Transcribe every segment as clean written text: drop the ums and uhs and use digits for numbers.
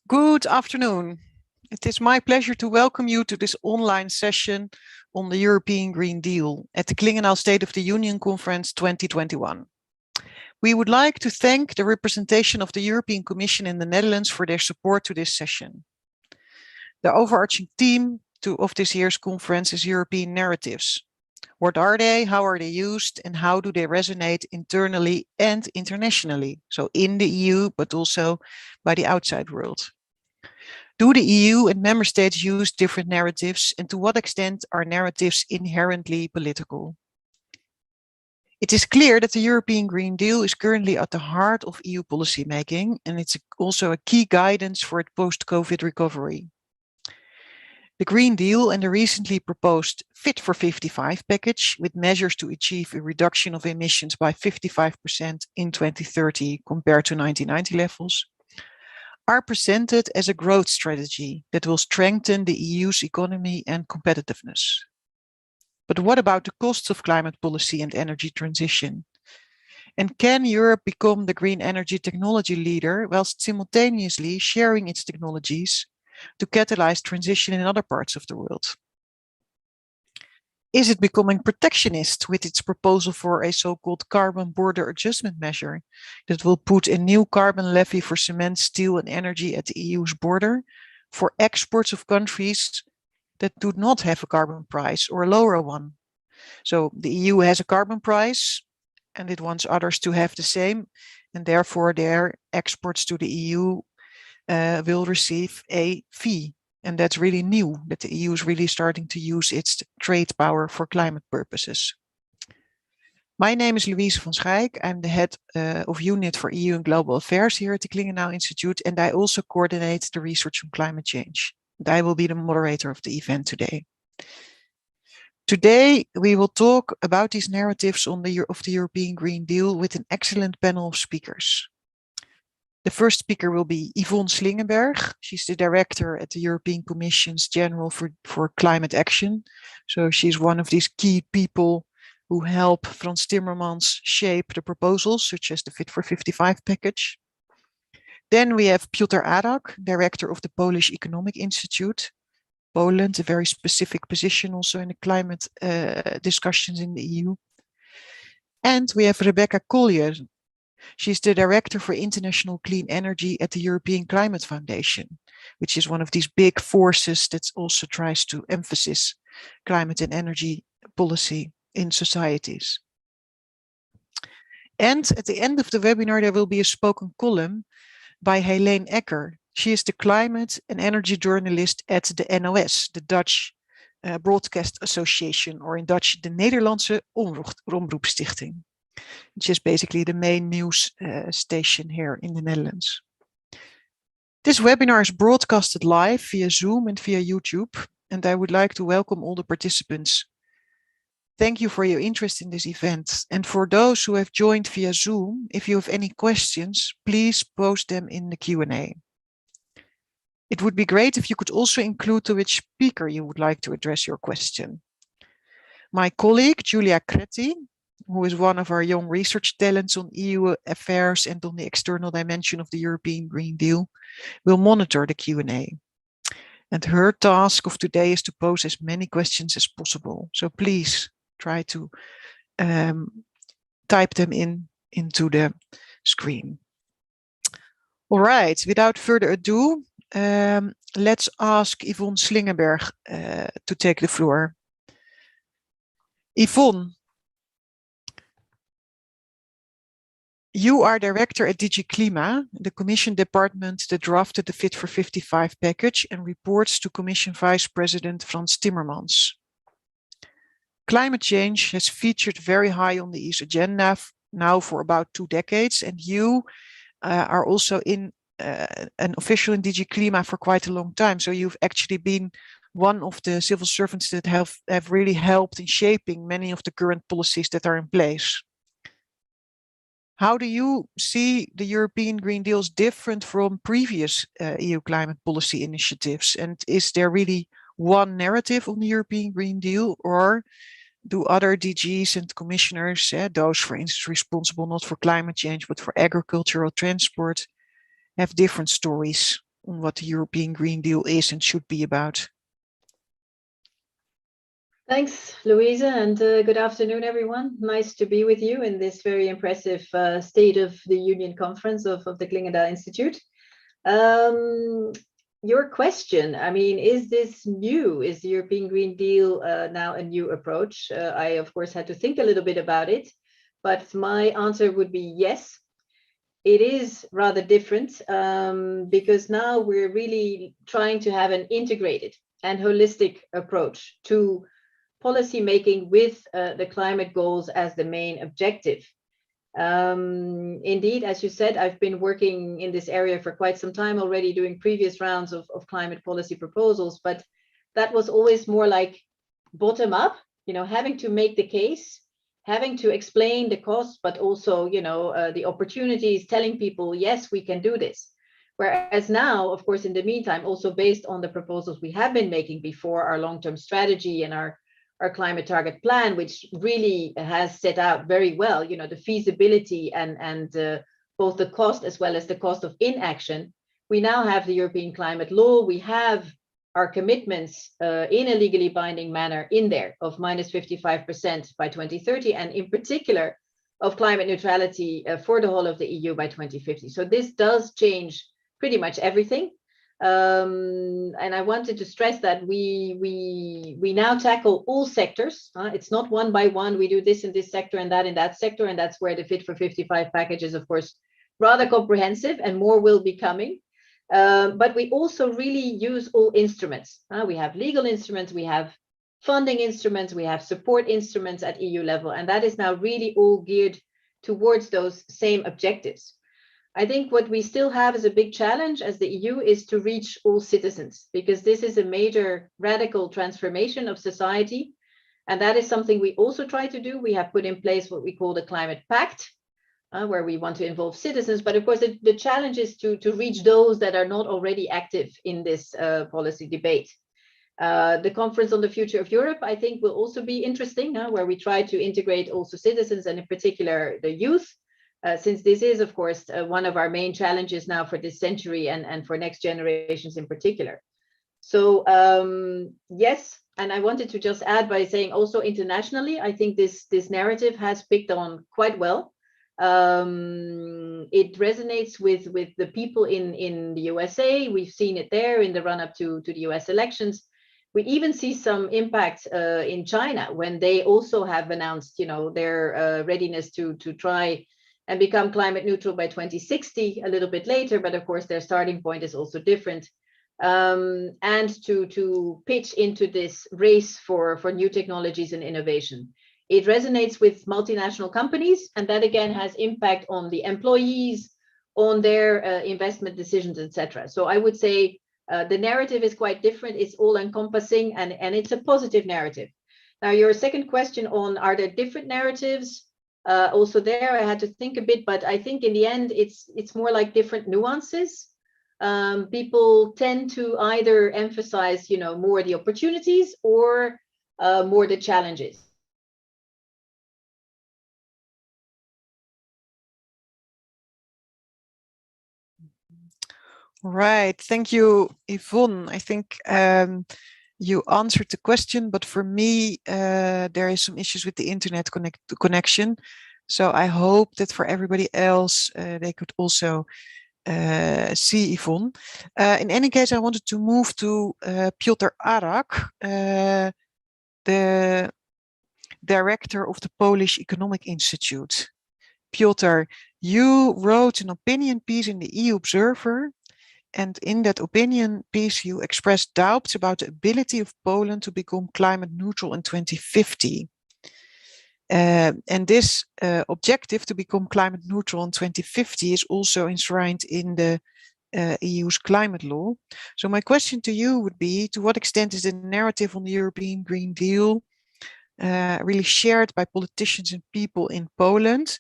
Good afternoon. It is my pleasure to welcome you to this online session on the European Green Deal at the Clingendael State of the Union Conference 2021. We would like to thank the representation of the European Commission in the Netherlands for their support to this session. The overarching theme of this year's conference is European narratives. What are they, how are they used, and how do they resonate internally and internationally? So in the EU, but also by the outside world. Do the EU and member states use different narratives, and to what extent are narratives inherently political? It is clear that the European Green Deal is currently at the heart of EU policymaking, and it's also a key guidance for its post-COVID recovery. The Green Deal and the recently proposed Fit for 55 package, with measures to achieve a reduction of emissions by 55% in 2030 compared to 1990 levels, are presented as a growth strategy that will strengthen the EU's economy and competitiveness. But what about the costs of climate policy and energy transition? And can Europe become the green energy technology leader whilst simultaneously sharing its technologies to catalyze transition in other parts of the world? Is it becoming protectionist with its proposal for a so-called carbon border adjustment measure that will put a new carbon levy for cement, steel and energy at the EU's border for exports of countries that do not have a carbon price or a lower one? So the EU has a carbon price and it wants others to have the same, and therefore their exports to the EU will receive a fee. And that's really new, that the EU is really starting to use its trade power for climate purposes. My name is Louise van Schaik. I'm the head of unit for EU and global affairs here at the Clingendael Institute, and I also coordinate the research on climate change. And I will be the moderator of the event today. Today, we will talk about these narratives of the European Green Deal with an excellent panel of speakers. The first speaker will be Yvonne Slingerberg. She's the director at the European Commission's General for Climate Action. So she's one of these key people who help Frans Timmermans shape the proposals, such as the Fit for 55 package. Then we have Piotr Arak, director of the Polish Economic Institute. Poland, a very specific position also in the climate discussions in the EU. And we have Rebecca Collyer. She's the Director for International Clean Energy at the European Climate Foundation, which is one of these big forces that also tries to emphasize climate and energy policy in societies. And at the end of the webinar, there will be a spoken column by Heleen Ekker. She is the climate and energy journalist at the NOS, the Dutch Broadcast Association, or in Dutch, the Nederlandse Omroep Stichting, which is basically the main news station here in the Netherlands. This webinar is broadcasted live via Zoom and via YouTube, and I would like to welcome all the participants. Thank you for your interest in this event. And for those who have joined via Zoom, if you have any questions, please post them in the Q&A. It would be great if you could also include to which speaker you would like to address your question. My colleague, Giulia Cretti, who is one of our young research talents on EU affairs and on the external dimension of the European Green Deal, will monitor the Q&A. And her task of today is to pose as many questions as possible. So please try to type them into the screen. All right, without further ado, let's ask Yvonne Slingerberg to take the floor. Yvonne. You are director at DG CLIMA, the Commission department that drafted the Fit for 55 package and reports to Commission Vice President Frans Timmermans. Climate change has featured very high on the EU's agenda now for about 2 decades, and you are also an official in DG CLIMA for quite a long time. So you've actually been one of the civil servants that have really helped in shaping many of the current policies that are in place. How do you see the European Green Deal different from previous EU climate policy initiatives? And is there really one narrative on the European Green Deal, or do other DGs and commissioners, those for instance responsible not for climate change but for agriculture or transport, have different stories on what the European Green Deal is and should be about? Thanks, Louise, and good afternoon, everyone. Nice to be with you in this very impressive State of the Union conference of the Clingendael Institute. Your question, I mean, is this new? Is the European Green Deal now a new approach? I, of course, had to think a little bit about it, but my answer would be yes. It is rather different because now we're really trying to have an integrated and holistic approach to policy making with the climate goals as the main objective. Indeed, as you said, I've been working in this area for quite some time already, doing previous rounds of climate policy proposals, but that was always more like bottom up, you know, having to make the case, having to explain the costs, but also, you know, the opportunities, telling people, yes, we can do this. Whereas now, of course, in the meantime, also based on the proposals we have been making before, our long-term strategy and our climate target plan, which really has set out very well, you know, the feasibility and both the cost as well as the cost of inaction. We now have the European climate law. We have our commitments in a legally binding manner in there of minus 55% by 2030, and in particular of climate neutrality for the whole of the EU by 2050. So this does change pretty much everything. And I wanted to stress that we now tackle all sectors. It's not one by one. We do this in this sector and that in that sector, and that's where the Fit for 55 package is, of course, rather comprehensive, and more will be coming. But we also really use all instruments. We have legal instruments, we have funding instruments, we have support instruments at EU level, and that is now really all geared towards those same objectives. I think what we still have as a big challenge as the EU is to reach all citizens, because this is a major radical transformation of society. And that is something we also try to do. We have put in place what we call the Climate Pact, where we want to involve citizens. But of course, the challenge is to reach those that are not already active in this policy debate. The conference on the future of Europe, I think, will also be interesting, where we try to integrate also citizens, and in particular the youth. Since this is, of course, one of our main challenges now for this century and for next generations in particular. So yes, and I wanted to just add by saying also internationally, I think this narrative has picked on quite well. It resonates with the people in the USA. We've seen it there in the run-up to the US elections. We even see some impact in China when they also have announced, you know, their readiness to try and become climate neutral by 2060, a little bit later, but of course their starting point is also different. And to pitch into this race for new technologies and innovation. It resonates with multinational companies, and that again has impact on the employees, on their investment decisions, etc. So I would say the narrative is quite different. It's all encompassing, and it's a positive narrative. Now, your second question on, are there different narratives? Also there, I had to think a bit, but I think in the end, it's more like different nuances. People tend to either emphasize, you know, more the opportunities or more the challenges. Right, thank you, Yvonne. I think you answered the question, but for me, there is some issues with the internet connection. So I hope that for everybody else, they could also see Yvonne. In any case, I wanted to move to Piotr Arak, the director of the Polish Economic Institute. Piotr, You wrote an opinion piece in the EU Observer, and in that opinion piece you expressed doubts about the ability of Poland to become climate neutral in 2050. And this objective to become climate neutral in 2050 is also enshrined in the EU's climate law. So my question to you would be, to what extent is the narrative on the European Green Deal really shared by politicians and people in Poland?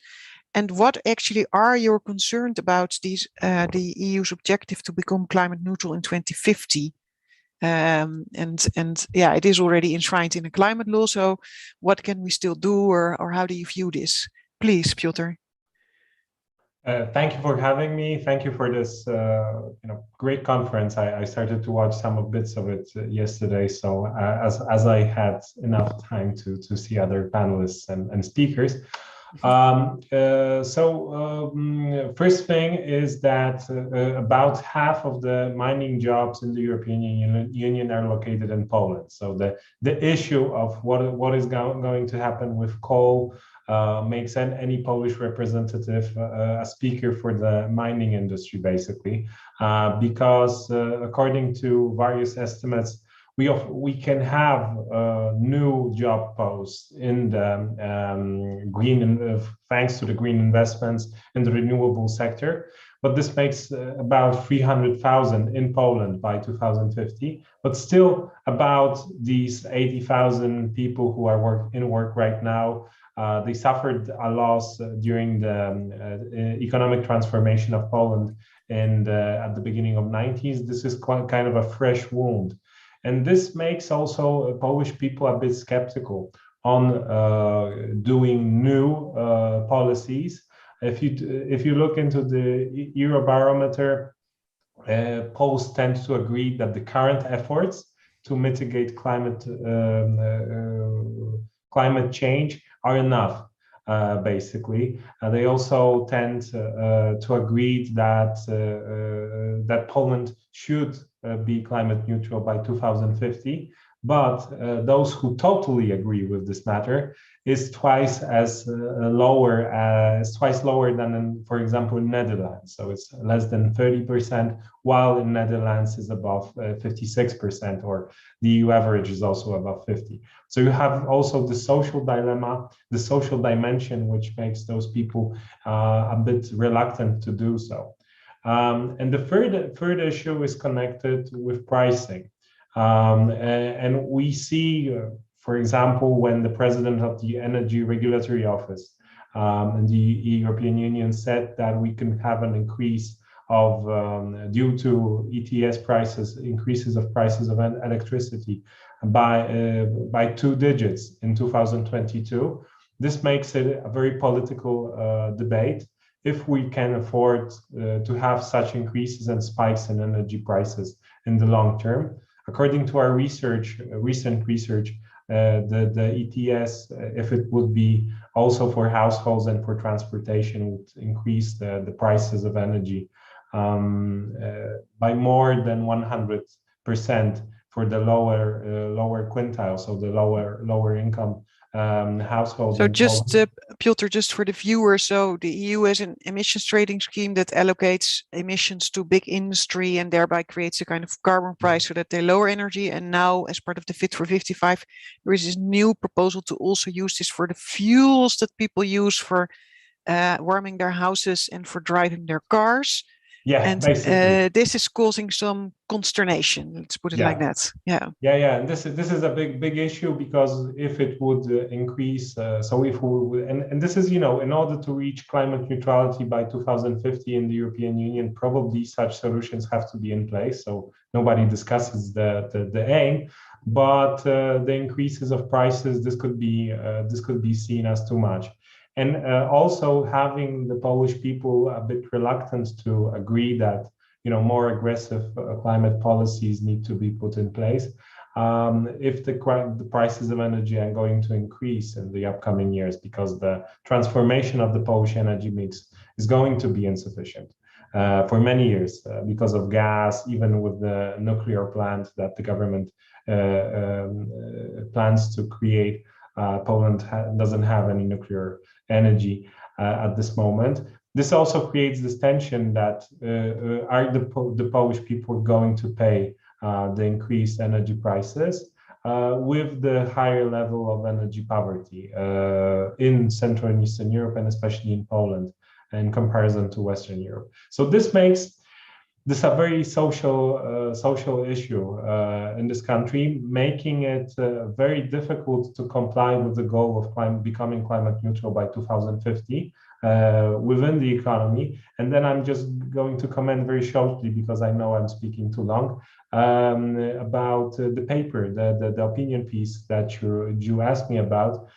And what actually are you concerned about these the EU's objective to become climate neutral in 2050? And yeah, it is already enshrined in a climate law. So what can we still do, or how do you view this? Please, Piotr. Thank you for having me. Thank you for this great conference. I started to watch some of bits of it yesterday, so as I had enough time to see other panelists and speakers. First thing is that about half of the mining jobs in the European Union are located in Poland. So the issue of what is going to happen with coal makes any Polish representative a speaker for the mining industry, basically, because according to various estimates, we can have new job posts in the thanks to the green investments in the renewable sector. But this makes about 300,000 in Poland by 2050. But still, about these 80,000 people who are in work right now, they suffered a loss during the economic transformation of Poland at the beginning of 90s. This is kind of a fresh wound. And this makes also Polish people a bit skeptical on doing new policies. If you look into the Eurobarometer, Poles tend to agree that the current efforts to mitigate climate change are enough. Basically, they also tend to agree that that Poland should be climate neutral by 2050. But those who totally agree with this matter is twice lower than in, for example, in Netherlands. So it's less than 30%, while in Netherlands is above 56%, or the EU average is also above 50%. So you have also the social dilemma, the social dimension, which makes those people a bit reluctant to do so. And the third issue is connected with pricing. And we see, for example, when the president of the Energy Regulatory Office in the European Union said that we can have an increase of, due to ETS prices, increases of prices of electricity by 2 digits in 2022. This makes it a very political debate. If we can afford to have such increases and spikes in energy prices in the long term. According to our recent research, the ETS, if it would be also for households and for transportation, would increase the prices of energy by more than 100% for the lower quintile, so the lower income households. So just Piotr, just for the viewers, so the EU has an emissions trading scheme that allocates emissions to big industry and thereby creates a kind of carbon price so that they lower energy. And now, as part of the Fit for 55, there is this new proposal to also use this for the fuels that people use for warming their houses and for driving their cars. Yeah, and this is causing some consternation. Let's put it like that. Yeah. And this is a big issue, because if it would increase, so if we would, and this is, in order to reach climate neutrality by 2050 in the European Union, probably such solutions have to be in place. So nobody discusses the aim, but the increases of prices, this could be seen as too much. And also having the Polish people a bit reluctant to agree that, more aggressive climate policies need to be put in place. If the prices of energy are going to increase in the upcoming years, because the transformation of the Polish energy mix is going to be insufficient for many years because of gas, even with the nuclear plant that the government plans to create. Poland doesn't have any nuclear energy at this moment. this also creates this tension that are the Polish people going to pay the increased energy prices with the higher level of energy poverty in Central and Eastern Europe, and especially in Poland in comparison to Western Europe. So this makes this a very social issue in this country, making it very difficult to comply with the goal of becoming climate neutral by 2050 within the economy. And then I'm just going to comment very shortly, because I know I'm speaking too long, about the paper, the opinion piece that you asked me about.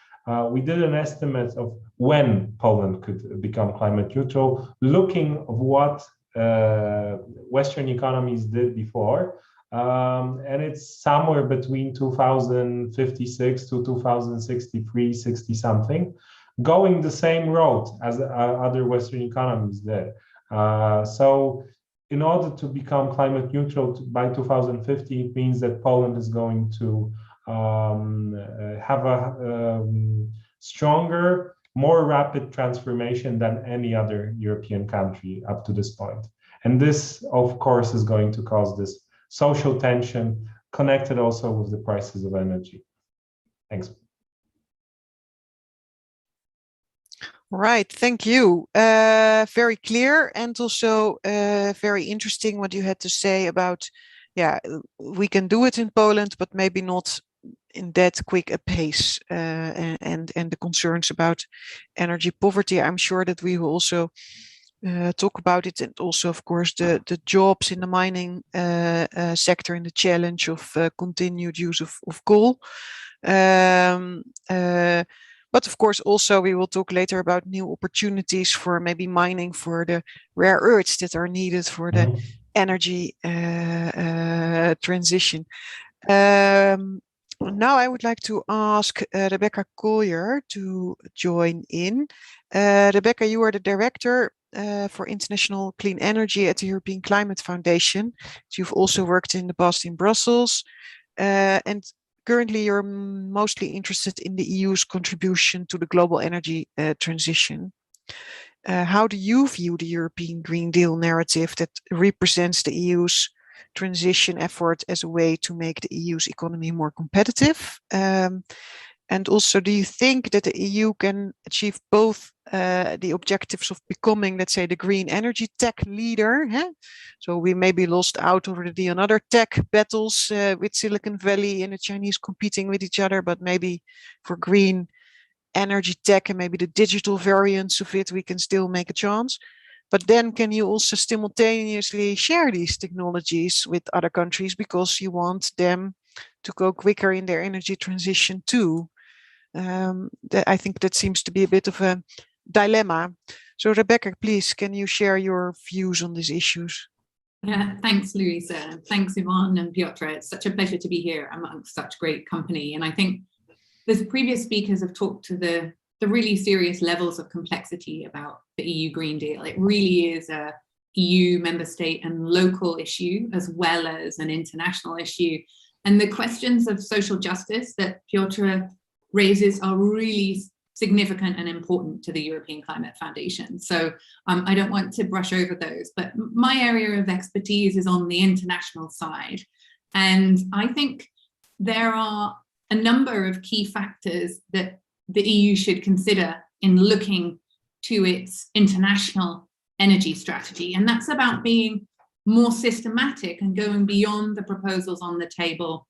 We did an estimate of when Poland could become climate neutral, looking at what Western economies did before, and it's somewhere between 2056 to 2063, 60 something, going the same road as other Western economies did. So in order to become climate neutral by 2050, it means that Poland is going to have a stronger, more rapid transformation than any other European country up to this point. And this, of course, is going to cause this social tension connected also with the prices of energy. Thanks. Right, thank you. Very clear, and also very interesting what you had to say about, yeah, we can do it in Poland, but maybe not in that quick a pace, and the concerns about energy poverty. I'm sure that we will also talk about it, and also, of course, the jobs in the mining sector and the challenge of continued use of coal. But of course, also we will talk later about new opportunities for maybe mining for the rare earths that are needed for the energy transition. Now I would like to ask Rebecca Collyer to join in. Rebecca, you are the director for international clean energy at the European Climate Foundation. You've also worked in the past in Brussels, and currently you're mostly interested in the EU's contribution to the global energy transition. How do you view the European Green Deal narrative that represents the EU's transition effort as a way to make the EU's economy more competitive? And also, do you think that the EU can achieve both the objectives of becoming, let's say, the green energy tech leader? So we maybe lost out already on other tech battles with Silicon Valley and the Chinese competing with each other, but maybe for green energy tech and maybe the digital variants of it, we can still make a chance. But then can you also simultaneously share these technologies with other countries because you want them to go quicker in their energy transition too? I think that seems to be a bit of a dilemma. So Rebecca, please, can you share your views on these issues? Yeah, thanks, Louise. Thanks, Yvonne and Piotr. It's such a pleasure to be here amongst such great company. And I think the previous speakers have talked to the really serious levels of complexity about the EU Green Deal. It really is a EU member state and local issue as well as an international issue. And the questions of social justice that Piotr raises are really significant and important to the European Climate Foundation. So I don't want to brush over those, but my area of expertise is on the international side. And I think there are a number of key factors that the EU should consider in looking to its international energy strategy. And that's about being more systematic and going beyond the proposals on the table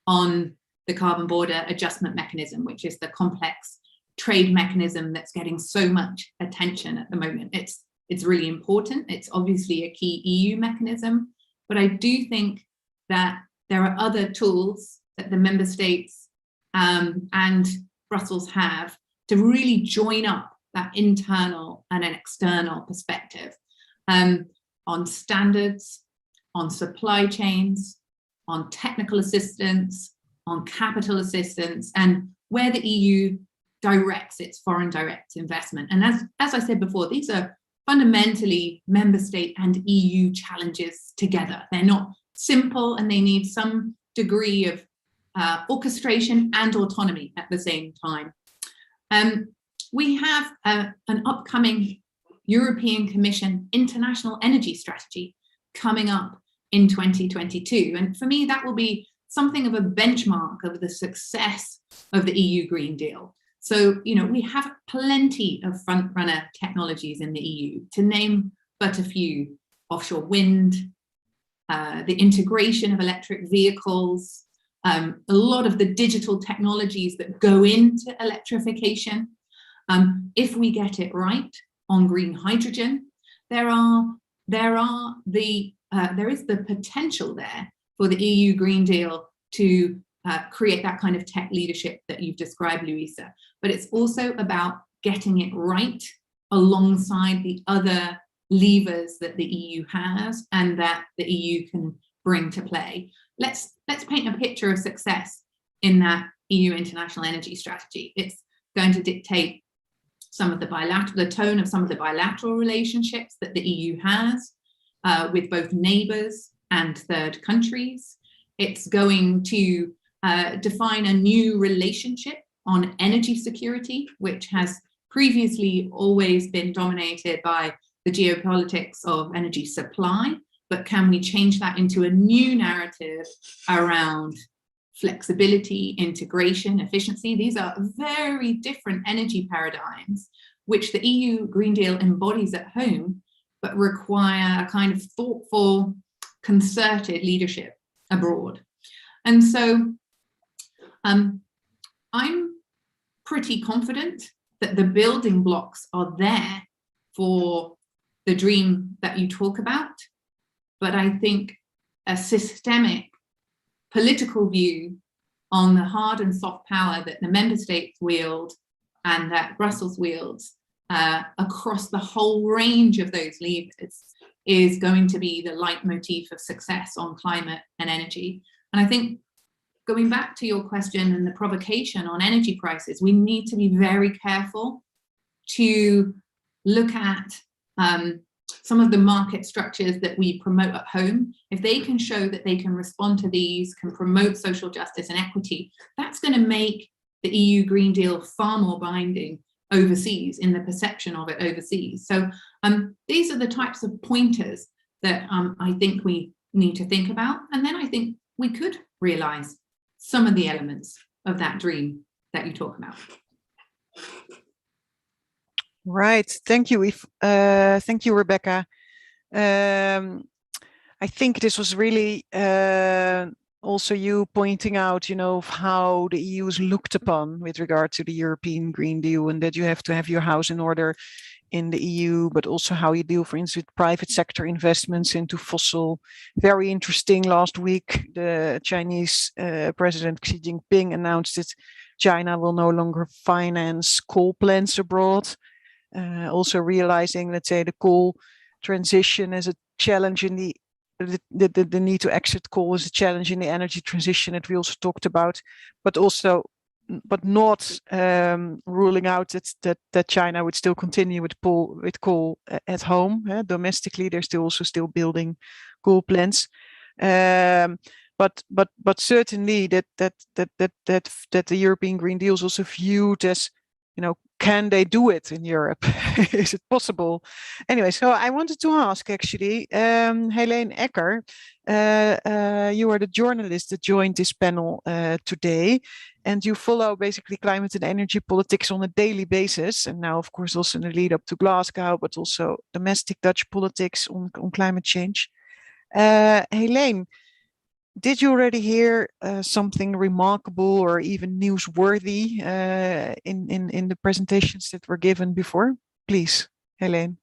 on the carbon border adjustment mechanism, which is the complex trade mechanism that's getting so much attention at the moment. It's really important. It's obviously a key EU mechanism, but I do think that there are other tools that the member states and Brussels have to really join up that internal and an external perspective on standards, on supply chains, on technical assistance, on capital assistance, and where the EU directs its foreign direct investment. And as I said before, these are fundamentally member state and EU challenges together. They're not simple and they need some degree of orchestration and autonomy at the same time. We have an upcoming European Commission International Energy Strategy coming up in 2022. And for me, that will be something of a benchmark of the success of the EU Green Deal. So, you know, we have plenty of front-runner technologies in the EU, to name but a few: offshore wind, the integration of electric vehicles, a lot of the digital technologies that go into electrification. If we get it right on green hydrogen, there is the potential there for the EU Green Deal to create that kind of tech leadership that you've described, Louisa. But it's also about getting it right alongside the other levers that the EU has and that the EU can bring to play. Let's paint a picture of success in that EU International Energy Strategy. It's going to dictate some of the tone of some of the bilateral relationships that the EU has with both neighbours and third countries. It's going to define a new relationship on energy security, which has previously always been dominated by the geopolitics of energy supply. But can we change that into a new narrative around flexibility, integration, efficiency? These are very different energy paradigms, which the EU Green Deal embodies at home, but require a kind of thoughtful, concerted leadership abroad. And so I'm pretty confident that the building blocks are there for the dream that you talk about. But I think a systemic political view on the hard and soft power that the member states wield and that Brussels wields across the whole range of those levers is going to be the leitmotif of success on climate and energy. And I think, going back to your question and the provocation on energy prices, we need to be very careful to look at some of the market structures that we promote at home. If they can show that they can respond to these, can promote social justice and equity, that's going to make the EU Green Deal far more binding overseas, in the perception of it overseas. So these are the types of pointers that I think we need to think about. And then I think we could realise some of the elements of that dream that you talk about. Right. Thank you, thank you, Rebecca. I think this was really also you pointing out, you know, how the EU is looked upon with regard to the European Green Deal, and that you have to have your house in order in the EU, but also how you deal, for instance, with private sector investments into fossil. Very interesting. Last week, the Chinese President Xi Jinping announced that China will no longer finance coal plants abroad. Also realizing, let's say, the coal transition as a challenge in the need to exit coal is a challenge in the energy transition that we also talked about, but not ruling out that China would still continue with coal at home. Domestically, they're still building coal plants. But certainly that the European Green Deal is also viewed as, you know, can they do it in Europe? Is it possible? Anyway, so I wanted to ask, actually, Heleen Ekker, you are the journalist that joined this panel today, and you follow basically climate and energy politics on a daily basis. And now, of course, also in the lead up to Glasgow, but also domestic Dutch politics on climate change. Heleen, did you already hear something remarkable or even newsworthy in the presentations that were given before? Please, Heleen.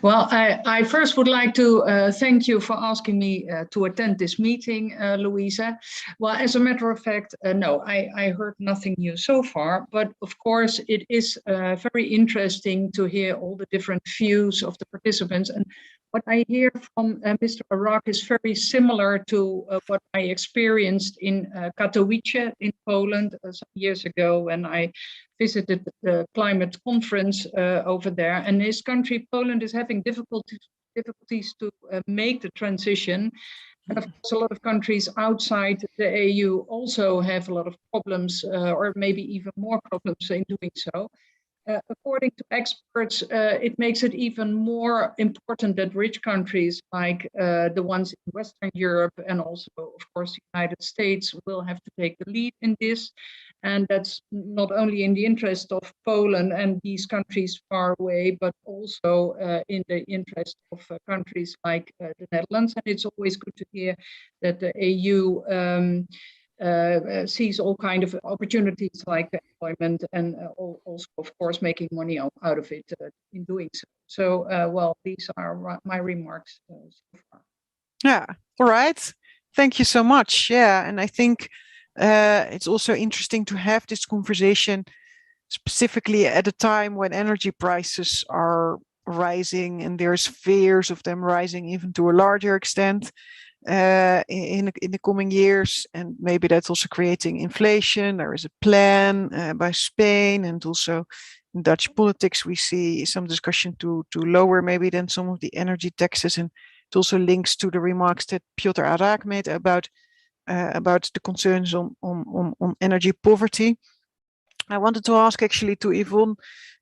Well, I first would like to thank you for asking me to attend this meeting, Louisa. Well, as a matter of fact, no, I heard nothing new so far, but of course it is very interesting to hear all the different views of the participants. And what I hear from Mr. Arak is very similar to what I experienced in Katowice in Poland some years ago when I visited the climate conference over there. And his country, Poland, is having difficulties to make the transition. And of course, a lot of countries outside the EU also have a lot of problems, or maybe even more problems in doing so. according to experts, it makes it even more important that rich countries like the ones in Western Europe and also, of course, the United States will have to take the lead in this. And that's not only in the interest of Poland and these countries far away, but also in the interest of countries like the Netherlands. And it's always good to hear that the EU sees all kinds of opportunities like employment and also, of course, making money out of it in doing so. So, well, these are my remarks so far. Yeah, all right. Thank you so much. Yeah, and I think it's also interesting to have this conversation specifically at a time when energy prices are rising and there's fears of them rising even to a larger extent in the coming years, and maybe that's also creating inflation. There is a plan by Spain, and also in Dutch politics we see some discussion to lower maybe then some of the energy taxes, and it also links to the remarks that Piotr Arak made about the concerns on energy poverty. I wanted to ask actually to Yvonne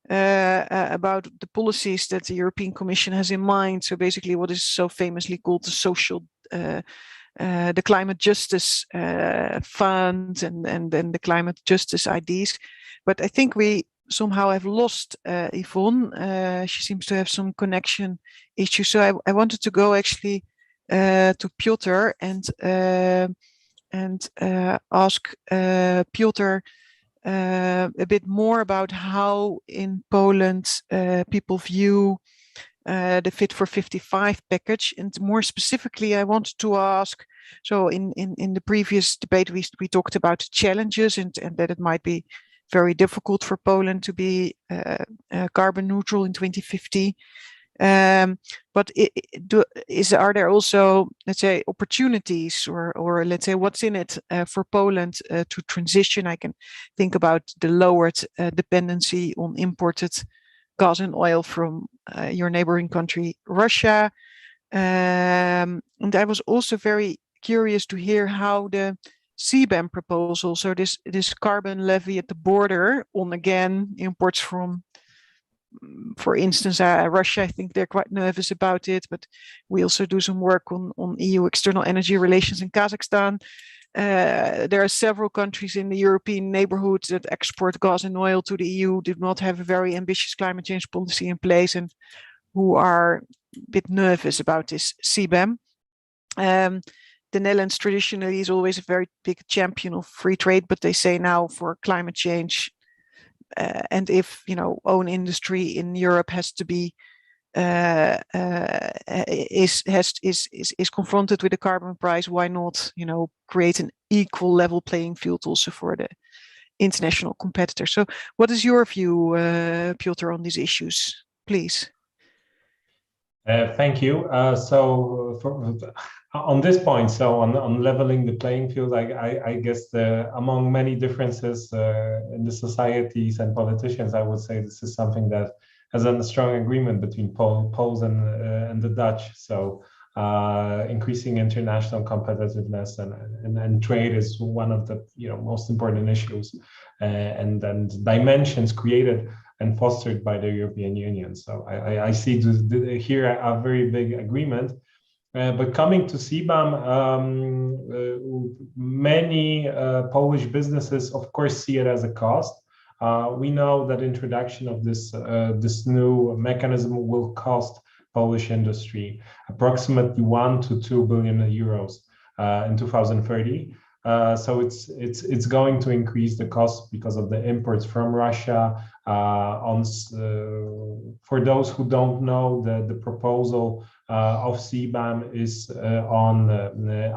about the policies that the European Commission has in mind. So basically what is so famously called the social, the climate justice fund and then the climate justice IDs. But I think we somehow have lost Yvonne. She seems to have some connection issues. So I wanted to go actually to Piotr and ask Piotr a bit more about how in Poland people view the Fit for 55 package. And more specifically, I wanted to ask, so in the previous debate, we talked about challenges and that it might be very difficult for Poland to be carbon neutral in 2050. But are there also, let's say, opportunities or let's say what's in it for Poland to transition? I can think about the lowered dependency on imported gas and oil from your neighboring country, Russia. And I was also very curious to hear how the CBAM proposal, so this carbon levy at the border on, again, imports from, for instance, Russia. I think they're quite nervous about it, but we also do some work on EU external energy relations in Kazakhstan. There are several countries in the European neighborhood that export gas and oil to the EU, do not have a very ambitious climate change policy in place, and who are a bit nervous about this CBAM. The Netherlands traditionally is always a very big champion of free trade, but they say now for climate change, and if own industry in Europe has to be is confronted with a carbon price, why not create an equal level playing field also for the international competitors? So what is your view, Piotr, on these issues, please? Thank you. On this point, so on leveling the playing field, I guess among many differences in the societies and politicians, I would say this is something that has a strong agreement between Poles and the Dutch. So increasing international competitiveness and trade is one of the most important issues and dimensions created and fostered by the European Union. So I see here a very big agreement. But coming to CBAM, many Polish businesses, of course, see it as a cost. We know that introduction of this new mechanism will cost Polish industry approximately 1 to 2 billion euros in 2030. So it's going to increase the cost because of the imports from Russia. For those who don't know, the proposal of CBAM is on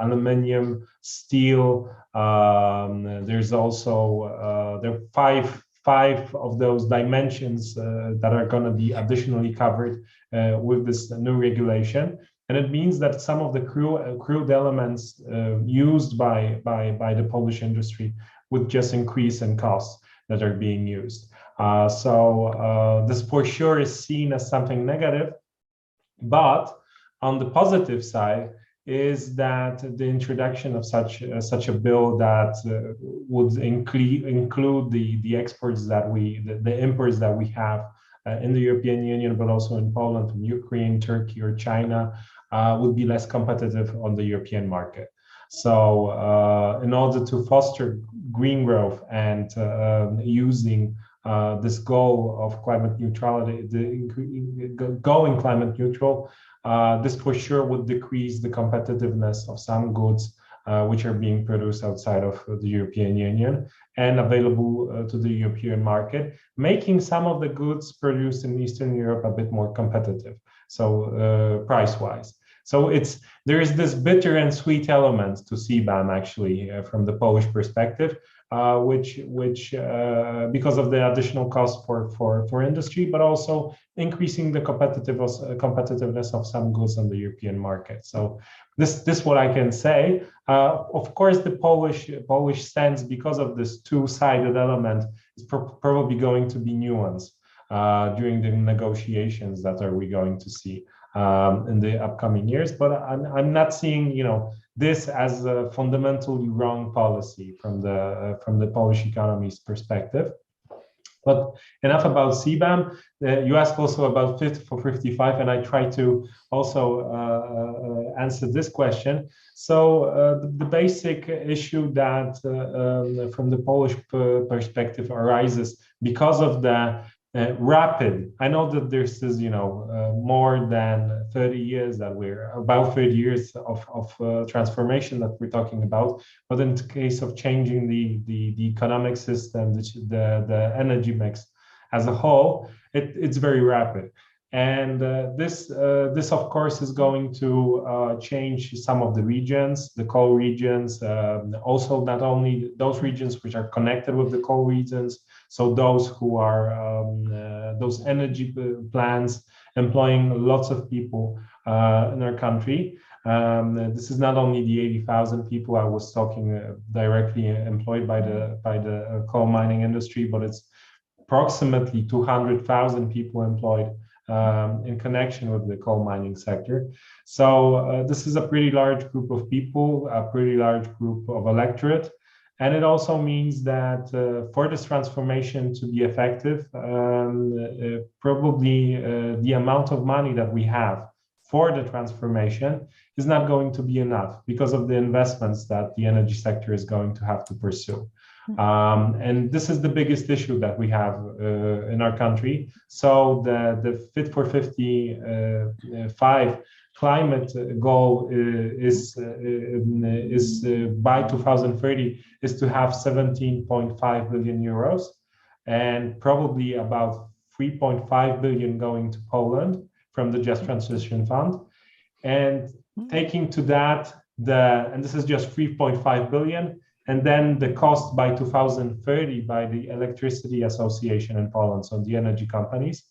aluminium, steel. There's also there are five of those dimensions that are going to be additionally covered with this new regulation. And it means that some of the crude elements used by the Polish industry would just increase in costs that are being used. So this for sure is seen as something negative. But on the positive side, is that the introduction of such a bill that would include the exports that the imports that we have in the European Union, but also in Poland, from Ukraine, Turkey, or China, would be less competitive on the European market. So in order to foster green growth and using this goal of climate neutrality, going climate neutral, this for sure would decrease the competitiveness of some goods which are being produced outside of the European Union and available to the European market, making some of the goods produced in Eastern Europe a bit more competitive, so price-wise. So there is this bitter and sweet element to CBAM, actually, from the Polish perspective, which because of the additional cost for industry, but also increasing the competitiveness of some goods on the European market. So this what I can say. Of course, the Polish stance, because of this two-sided element, is probably going to be nuanced during the negotiations that we going to see in the upcoming years. But I'm not seeing, this as a fundamentally wrong policy from the Polish economy's perspective. But enough about CBAM. You asked also about Fit for 55, and I try to also answer this question. So the basic issue that from the Polish perspective arises because of the rapid. I know that there's this, more than 30 years that about 30 years of transformation that we're talking about. But in the case of changing the economic system, the energy mix as a whole, it's very rapid. And this of course is going to change some of the regions, the coal regions, also not only those regions which are connected with the coal regions, so those who are those energy plants employing lots of people in our country. This is not only the 80,000 people I was talking directly employed by the coal mining industry, but it's approximately 200,000 people employed in connection with the coal mining sector. So this is a pretty large group of people, a pretty large group of electorate. And it also means that for this transformation to be effective, probably the amount of money that we have for the transformation is not going to be enough because of the investments that the energy sector is going to have to pursue. And this is the biggest issue that we have in our country. So the Fit for 55 climate goal is by 2030 is to have 17.5 billion euros and probably about 3.5 billion going to Poland from the Just Transition Fund. And taking to that, and this is just 3.5 billion, and then the cost by 2030 by the Electricity Association in Poland, so the energy companies,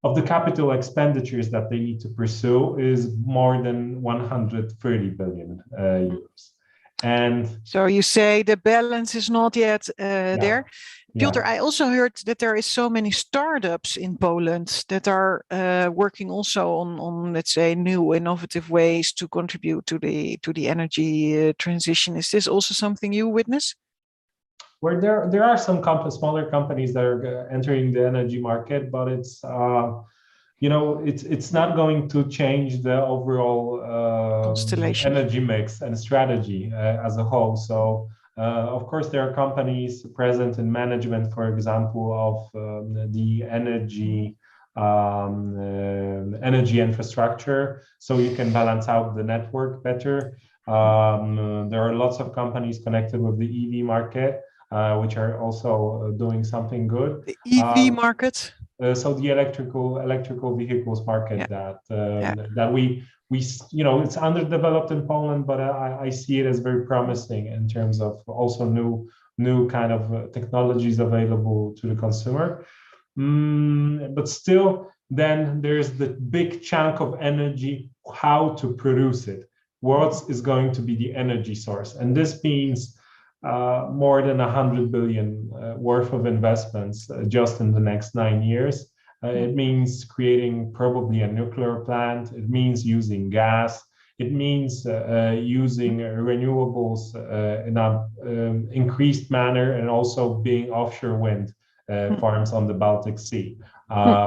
of the capital expenditures that they need to pursue is more than 130 billion euros. And so you say the balance is not yet there. Piotr, I also heard that there is so many startups in Poland that are working also on let's say new innovative ways to contribute to the energy transition. Is this also something you witness? Where there are some smaller companies that are entering the energy market, but it's it's not going to change the overall energy mix and strategy as a whole. So of course there are companies present in management, for example, of the energy infrastructure, so you can balance out the network better. There are lots of companies connected with the EV market, which are also doing something good. The EV market? So the electrical vehicles market that we it's underdeveloped in Poland, but I see it as very promising in terms of also new kind of technologies available to the consumer. But still, then there's the big chunk of energy, how to produce it. What is going to be the energy source? And this means more than 100 billion worth of investments just in the next 9 years. It means creating probably a nuclear plant. It means using gas. it means using renewables in an increased manner, and also being offshore wind farms on the Baltic Sea,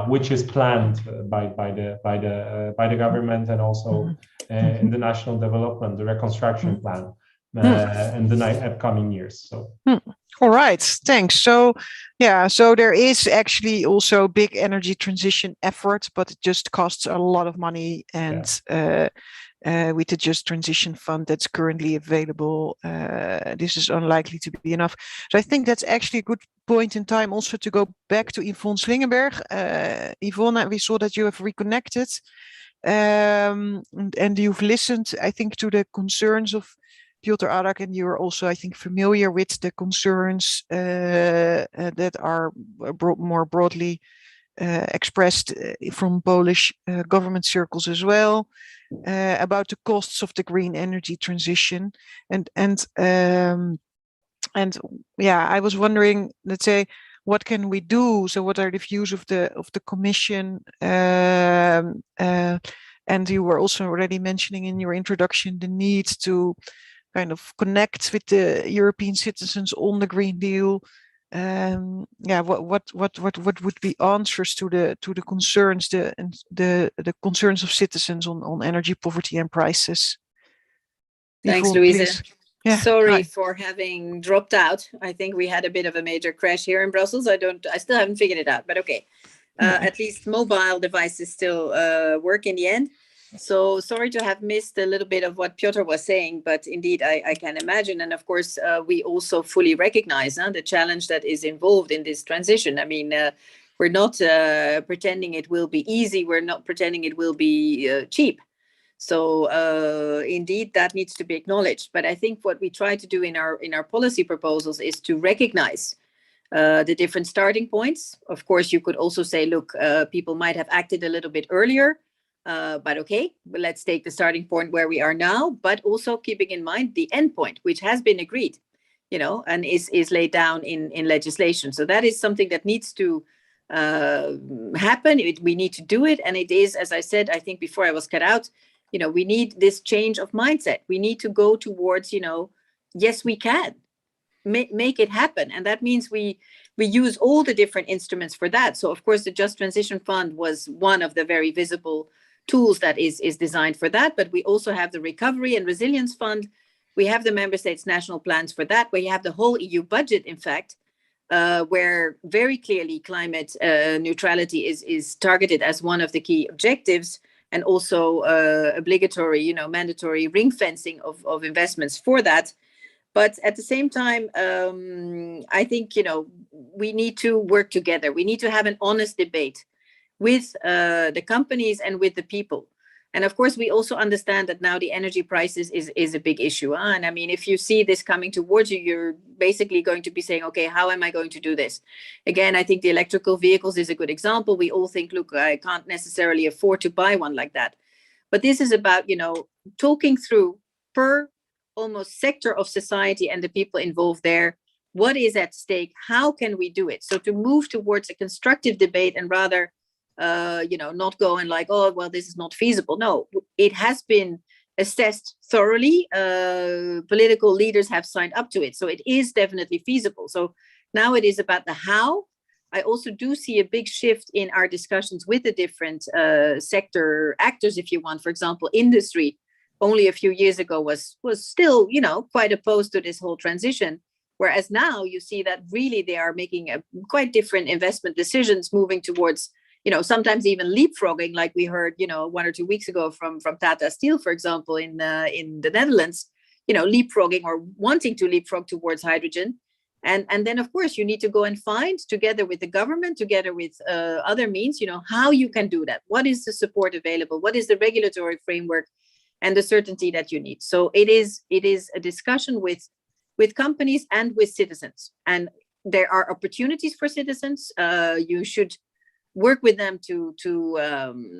which is planned by the government, and also in the national development, the reconstruction plan in the upcoming years. So. All right, thanks. So, yeah, so there is actually also big energy transition effort, but it just costs a lot of money, and with the Just Transition Fund that's currently available, this is unlikely to be enough. So I think that's actually a good point in time also to go back to Yvonne Slingerberg. Yvonne, we saw that you have reconnected, and you've listened, I think, to the concerns of Piotr, Arak, and you're also, I think, familiar with the concerns that are more broadly expressed from Polish government circles as well, about the costs of the green energy transition. And yeah, I was wondering, let's say, what can we do? So what are the views of the Commission? And you were also already mentioning in your introduction the need to kind of connect with the European citizens on the Green Deal. Yeah, what would be answers to the concerns, the concerns of citizens on energy poverty and prices? Thanks, Yvonne, Louise. Yeah, sorry for having dropped out. I think we had a bit of a major crash here in Brussels. I still haven't figured it out, but okay. At least mobile devices still work in the end. So sorry to have missed a little bit of what Piotr was saying, but indeed I can imagine. And of course, we also fully recognize the challenge that is involved in this transition. I mean, we're not pretending it will be easy. We're not pretending it will be cheap. So indeed, that needs to be acknowledged. But I think what we try to do in our policy proposals is to recognize the different starting points. Of course, you could also say, look, people might have acted a little bit earlier. But okay, let's take the starting point where we are now, but also keeping in mind the end point, which has been agreed, and is laid down in legislation. So that is something that needs to happen. We need to do it. And it is, as I said, I think before I was cut out, we need this change of mindset. We need to go towards, yes, we can make it happen. And that means we use all the different instruments for that. So of course, the Just Transition Fund was one of the very visible tools that is designed for that. But we also have the Recovery and Resilience Fund. We have the member states' national plans for that. We have the whole EU budget, in fact, where very clearly climate neutrality is targeted as one of the key objectives, and also obligatory, mandatory ring fencing of investments for that. But at the same time, I think, we need to work together. We need to have an honest debate with the companies and with the people. And of course, we also understand that now the energy prices is a big issue. And I mean, if you see this coming towards you, you're basically going to be saying, okay, how am I going to do this? Again, I think the electrical vehicles is a good example. We all think, look, I can't necessarily afford to buy one like that. But this is about, talking through per almost sector of society and the people involved there, what is at stake? How can we do it? So to move towards a constructive debate and rather not going like, oh, well, this is not feasible. No, it has been assessed thoroughly. Political leaders have signed up to it. So it is definitely feasible. So now it is about the how. I also do see a big shift in our discussions with the different sector actors, if you want. For example, industry only a few years ago was still, quite opposed to this whole transition. Whereas now you see that really they are making quite different investment decisions, moving towards sometimes even leapfrogging, like we heard, 1 or 2 weeks ago from Tata Steel, for example, in the Netherlands, leapfrogging or wanting to leapfrog towards hydrogen. And then, of course, you need to go and find, together with the government, together with other means, how you can do that. What is the support available? What is the regulatory framework and the certainty that you need? So it is a discussion with companies and with citizens. And there are opportunities for citizens. You should work with them to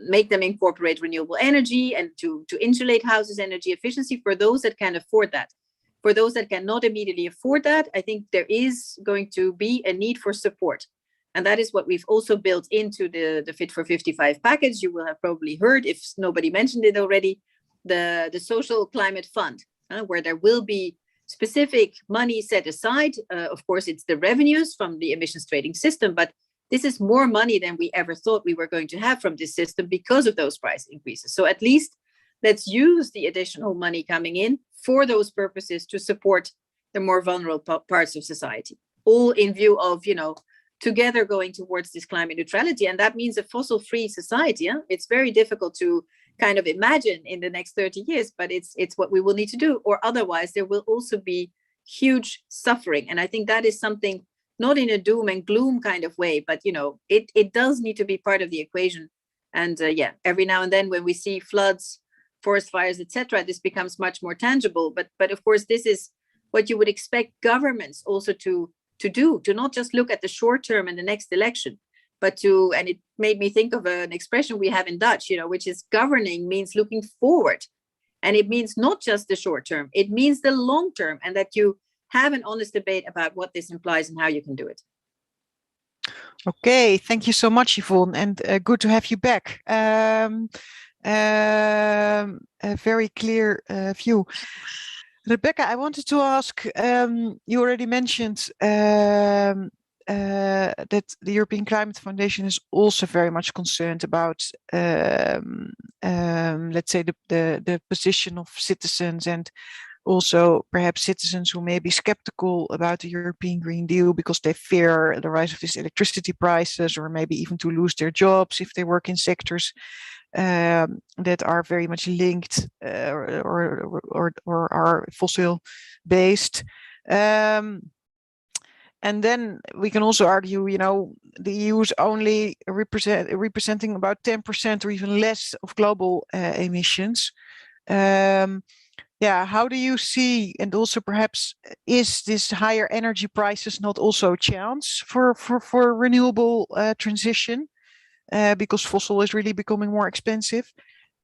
make them incorporate renewable energy and to insulate houses' energy efficiency for those that can afford that. For those that cannot immediately afford that, I think there is going to be a need for support. And that is what we've also built into the Fit for 55 package. You will have probably heard, if nobody mentioned it already, the social climate fund, where there will be specific money set aside. Of course, it's the revenues from the emissions trading system, but this is more money than we ever thought we were going to have from this system because of those price increases. So at least let's use the additional money coming in for those purposes to support the more vulnerable parts of society, all in view of, together going towards this climate neutrality. And that means a fossil-free society. It's very difficult to kind of imagine in the next 30 years, but it's what we will need to do, or otherwise there will also be huge suffering. And I think that is something, not in a doom and gloom kind of way, but it does need to be part of the equation. And every now and then when we see floods, forest fires, etc., this becomes much more tangible. But of course, this is what you would expect governments also to do, to not just look at the short term and the next election, but and it made me think of an expression we have in Dutch, which is governing means looking forward. And it means not just the short term, it means the long term, and that you have an honest debate about what this implies and how you can do it. Okay, thank you so much, Yvonne, and good to have you back. A very clear view. Rebecca, I wanted to ask, you already mentioned that the European Climate Foundation is also very much concerned about, let's say, the position of citizens, and also perhaps citizens who may be skeptical about the European Green Deal because they fear the rise of these electricity prices, or maybe even to lose their jobs if they work in sectors that are very much linked or are fossil based. And then we can also argue, the EU is only representing about 10% or even less of global emissions. How do you see, and also perhaps is this higher energy prices not also a chance for renewable transition? Because fossil is really becoming more expensive.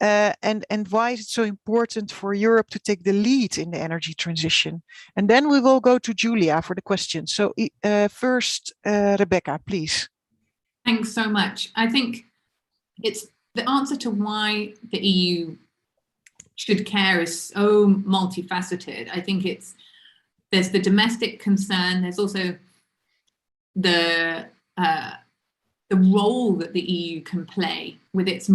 And why is it so important for Europe to take the lead in the energy transition? And then we will go to Giulia for the questions. So first, Rebecca, please. Thanks so much. I think it's the answer to why the EU should care is so multifaceted. I think there's the domestic concern. There's also the role that the EU can play with its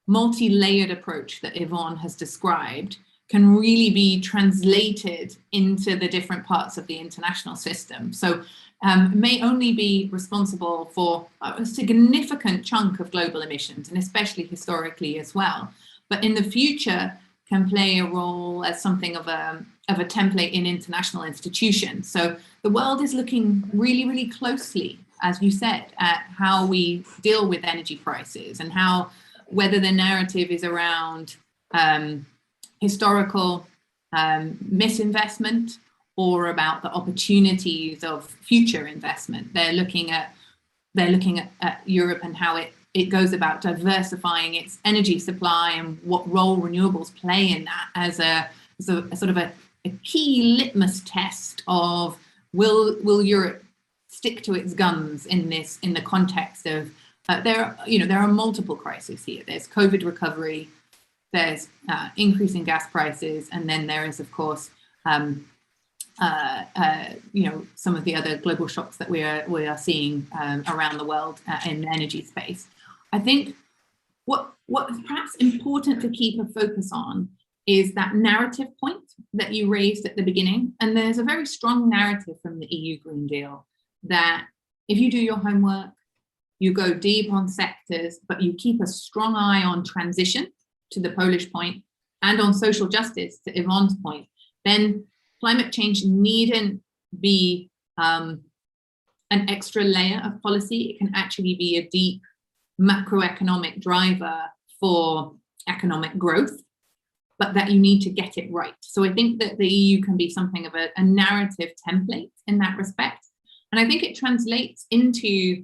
multi-layered approach that Yvonne has described can really be translated into the different parts of the international system. So may only be responsible for a significant chunk of global emissions, and especially historically as well. But in the future can play a role as something of a template in international institutions. So the world is looking really, really closely, as you said, at how we deal with energy prices, and whether the narrative is around historical misinvestment or about the opportunities of future investment. They're looking at Europe and how it goes about diversifying its energy supply and what role renewables play in that as a sort of a key litmus test of will Europe stick to its guns in the context of there are multiple crises here. There's COVID recovery, there's increasing gas prices, and then there is, of course, some of the other global shocks that we are seeing around the world in the energy space. I think what is perhaps important to keep a focus on is that narrative point that you raised at the beginning. And there's a very strong narrative from the EU Green Deal that if you do your homework, you go deep on sectors, but you keep a strong eye on transition, to the Polish point, and on social justice, to Yvonne's point, then climate change needn't be an extra layer of policy. It can actually be a deep macroeconomic driver for economic growth, but that you need to get it right. So I think that the EU can be something of a narrative template in that respect. And I think it translates into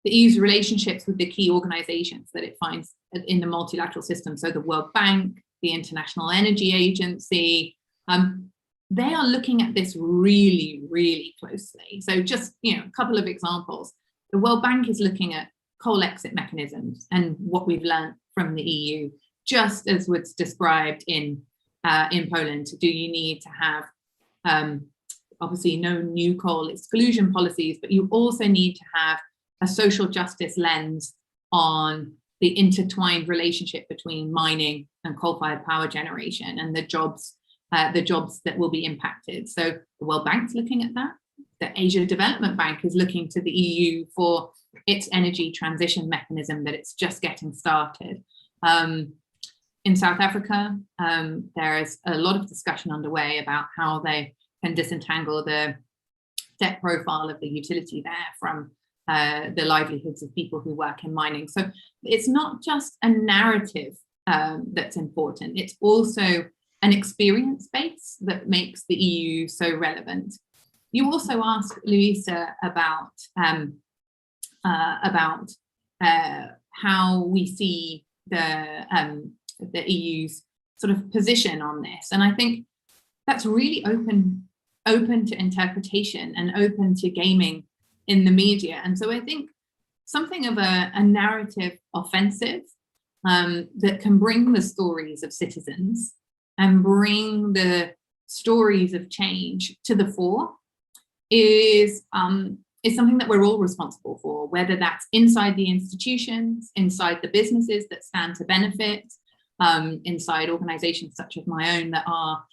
the EU's relationships with the key organizations that it finds in the multilateral system. So the World Bank, the International Energy Agency, they are looking at this really, really closely. So just, a couple of examples. The World Bank is looking at coal exit mechanisms and what we've learned from the EU just as was described in Poland. Do you need to have obviously no new coal exclusion policies, but you also need to have a social justice lens on the intertwined relationship between mining and coal-fired power generation and the jobs that will be impacted. So the World Bank's looking at that. The Asia Development Bank is looking to the EU for its energy transition mechanism that it's just getting started. In South Africa, there is a lot of discussion underway about how they can disentangle the debt profile of the utility there from the livelihoods of people who work in mining. So it's not just a narrative that's important, it's also an experience base that makes the EU so relevant. You also asked Louise about how we see the EU's sort of position on this, and I think that's really open to interpretation and open to gaming in the media. And so I think something of a narrative offensive that can bring the stories of citizens and bring the stories of change to the fore is something that we're all responsible for, whether that's inside the institutions, inside the businesses that stand to benefit, inside organizations such as my own that are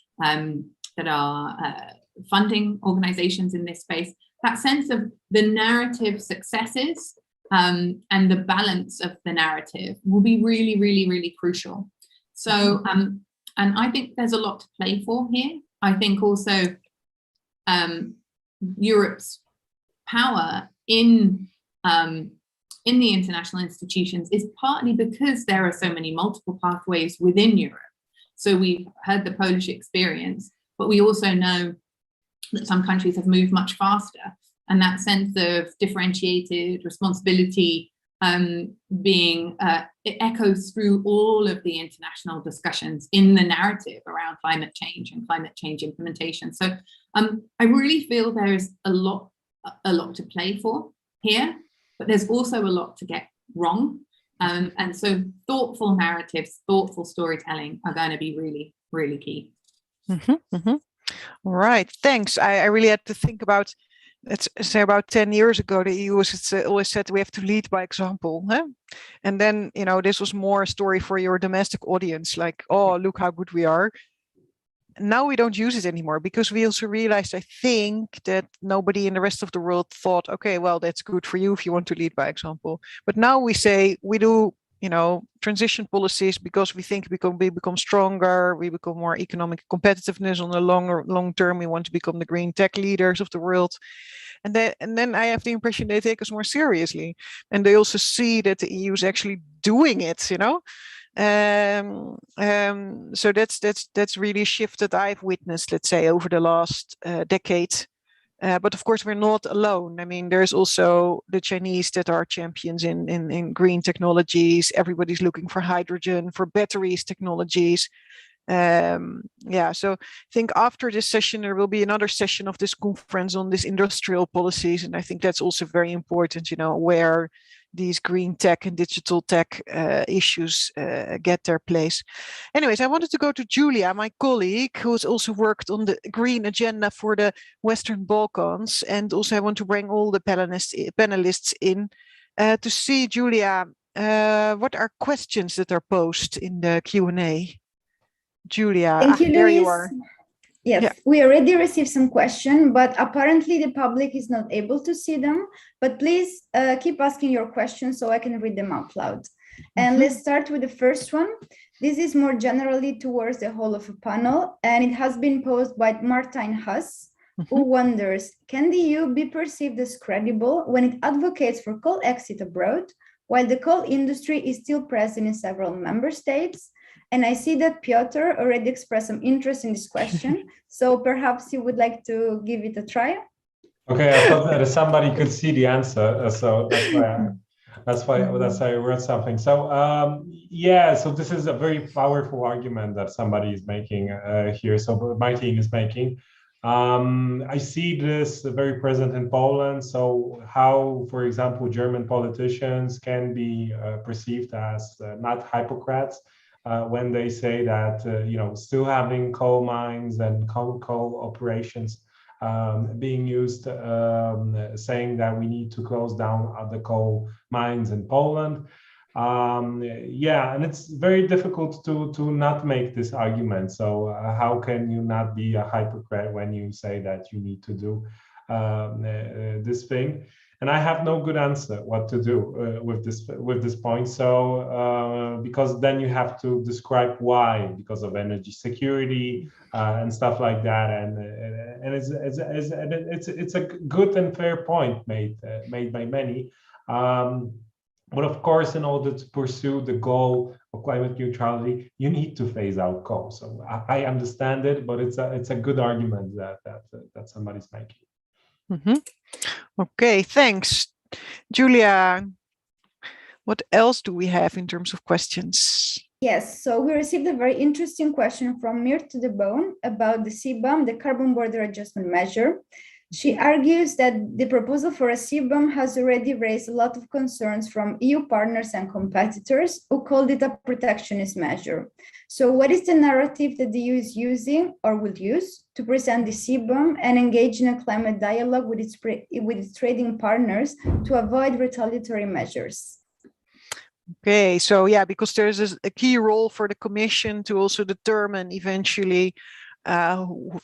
funding organizations in this space. That sense of the narrative successes and the balance of the narrative will be really, really, really crucial. So, and I think there's a lot to play for here. I think also Europe's power in the international institutions is partly because there are so many multiple pathways within Europe. So we've heard the Polish experience, but we also know that some countries have moved much faster, and that sense of differentiated responsibility it echoes through all of the international discussions in the narrative around climate change and climate change implementation. So I really feel there is a lot to play for here, but there's also a lot to get wrong. And so thoughtful narratives, thoughtful storytelling are going to be really, really key. All right, thanks. I really had to think about, let's say about 10 years ago, the EU always said we have to lead by example. Huh? And then, this was more a story for your domestic audience, like, oh, look how good we are. Now we don't use it anymore because we also realized, I think, that nobody in the rest of the world thought, okay, well, that's good for you if you want to lead by example. But now we say we do, transition policies because we think we become stronger, we become more economic competitiveness on the long term. We want to become the green tech leaders of the world. And then I have the impression they take us more seriously. And they also see that the EU is actually doing it, So that's really a shift that I've witnessed, let's say, over the last decade. But of course, we're not alone. I mean, there's also the Chinese that are champions in green technologies. Everybody's looking for hydrogen, for batteries technologies. So I think after this session, there will be another session of this conference on this industrial policies. And I think that's also very important, where these green tech and digital tech issues get their place. Anyways, I wanted to go to Giulia, my colleague, who has also worked on the green agenda for the Western Balkans. And also I want to bring all the panelists in to see, Giulia, what are questions that are posed in the Q&A? Giulia, thank you, there Louise. you are. Yes, yeah. We already received some questions, but apparently the public is not able to see them. But please keep asking your questions so I can read them out loud. And let's start with the first one. This is more generally towards the whole of a panel, and it has been posed by Martijn Huss, who wonders, can the EU be perceived as credible when it advocates for coal exit abroad, while the coal industry is still present in several member states? And I see that Piotr already expressed some interest in this question. So perhaps you would like to give it a try? Okay, I thought that somebody could see the answer. So that's why I wrote something. So so this is a very powerful argument that somebody is making here. So my team is making. I see this very present in Poland. So how, for example, German politicians can be perceived as not hypocrites. when they say that still having coal mines and coal operations being used, saying that we need to close down the coal mines in Poland. And it's very difficult to not make this argument. So how can you not be a hypocrite when you say that you need to do this thing? And I have no good answer what to do with this point. So because then you have to describe why, because of energy security and stuff like that. And it's a good and fair point made by many. But of course, in order to pursue the goal of climate neutrality, you need to phase out coal. So I understand it, but it's a good argument that somebody's making. Mm-hmm. Okay, thanks. Giulia, what else do we have in terms of questions? Yes, so we received a very interesting question from Mir to the Bone about the CBAM, the Carbon Border Adjustment Measure. She argues that the proposal for a CBAM has already raised a lot of concerns from EU partners and competitors who called it a protectionist measure. So what is the narrative that the EU is using or will use to present the CBAM and engage in a climate dialogue with its trading partners to avoid retaliatory measures? Okay, so yeah, because there's a key role for the Commission to also determine eventually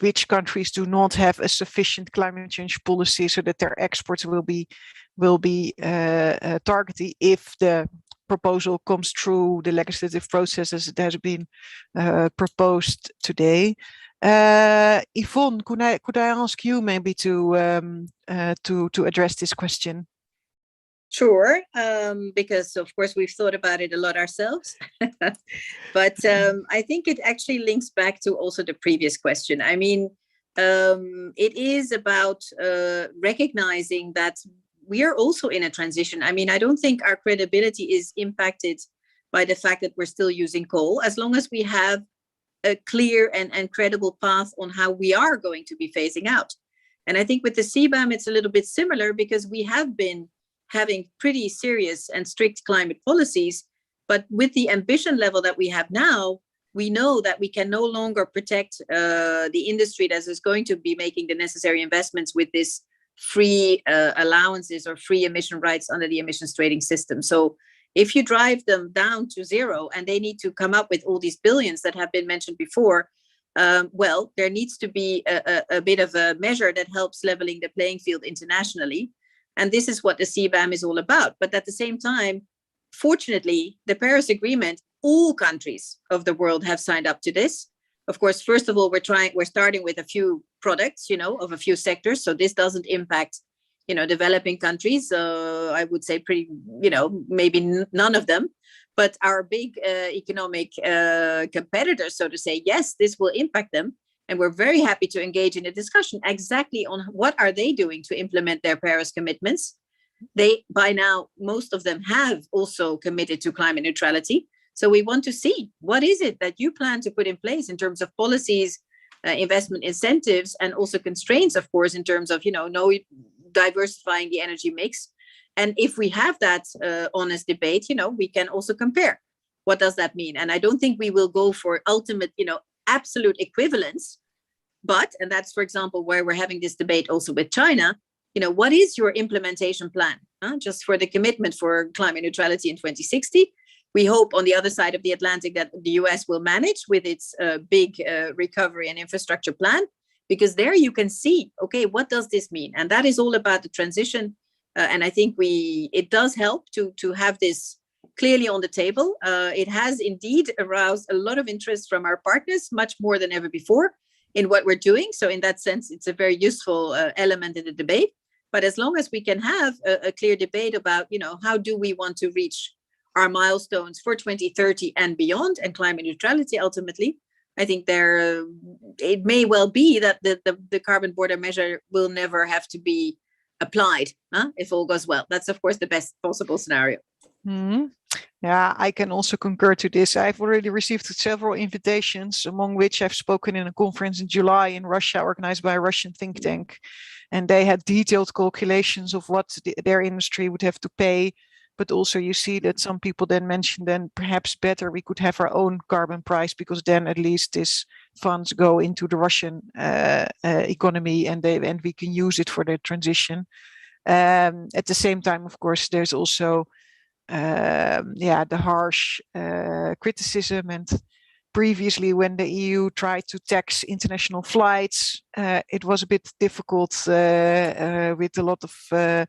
which countries do not have a sufficient climate change policy so that their exports will be targeted if the proposal comes through the legislative process as it has been proposed today. Yvonne, could I ask you maybe to address this question? Sure, because of course we've thought about it a lot ourselves, but I think it actually links back to also the previous question. I mean, it is about recognizing that we are also in a transition. I mean, I don't think our credibility is impacted by the fact that we're still using coal, as long as we have a clear and credible path on how we are going to be phasing out. And I think with the CBAM, it's a little bit similar because we have been having pretty serious and strict climate policies, but with the ambition level that we have now, we know that we can no longer protect the industry that is going to be making the necessary investments with this free allowances or free emission rights under the emissions trading system. So if you drive them down to zero and they need to come up with all these billions that have been mentioned before, well, there needs to be a bit of a measure that helps leveling the playing field internationally. And this is what the CBAM is all about. But at the same time, fortunately, the Paris Agreement, all countries of the world have signed up to this. Of course, first of all, we're starting with a few products, of a few sectors. So this doesn't impact, developing countries. I would say maybe none of them. But our big economic competitors, so to say, yes, this will impact them. And we're very happy to engage in a discussion exactly on what are they doing to implement their Paris commitments. They, by now, most of them have also committed to climate neutrality. So we want to see what is it that you plan to put in place in terms of policies, investment incentives, and also constraints, of course, in terms of, diversifying the energy mix. And if we have that honest debate, we can also compare. What does that mean? And I don't think we will go for ultimate, absolute equivalence, but, and that's, for example, where we're having this debate also with China, what is your implementation plan? Just for the commitment for climate neutrality in 2060. We hope on the other side of the Atlantic that the US will manage with its big recovery and infrastructure plan, because there you can see, okay, what does this mean? And that is all about the transition. And I think it does help to have this clearly on the table. It has indeed aroused a lot of interest from our partners, much more than ever before in what we're doing. So in that sense, it's a very useful element in the debate. But as long as we can have a clear debate about, how do we want to reach our milestones for 2030 and beyond, and climate neutrality ultimately, I think it may well be that the carbon border measure will never have to be applied, if all goes well. That's, of course, the best possible scenario. Mm-hmm. Yeah, I can also concur to this. I've already received several invitations, among which I've spoken in a conference in July in Russia, organized by a Russian think tank. And they had detailed calculations of what their industry would have to pay But also you see that some people then mention then perhaps better we could have our own carbon price, because then at least these funds go into the Russian economy and we can use it for the transition. At the same time, of course, there's also the harsh criticism. And previously, when the EU tried to tax international flights, it was a bit difficult with a lot of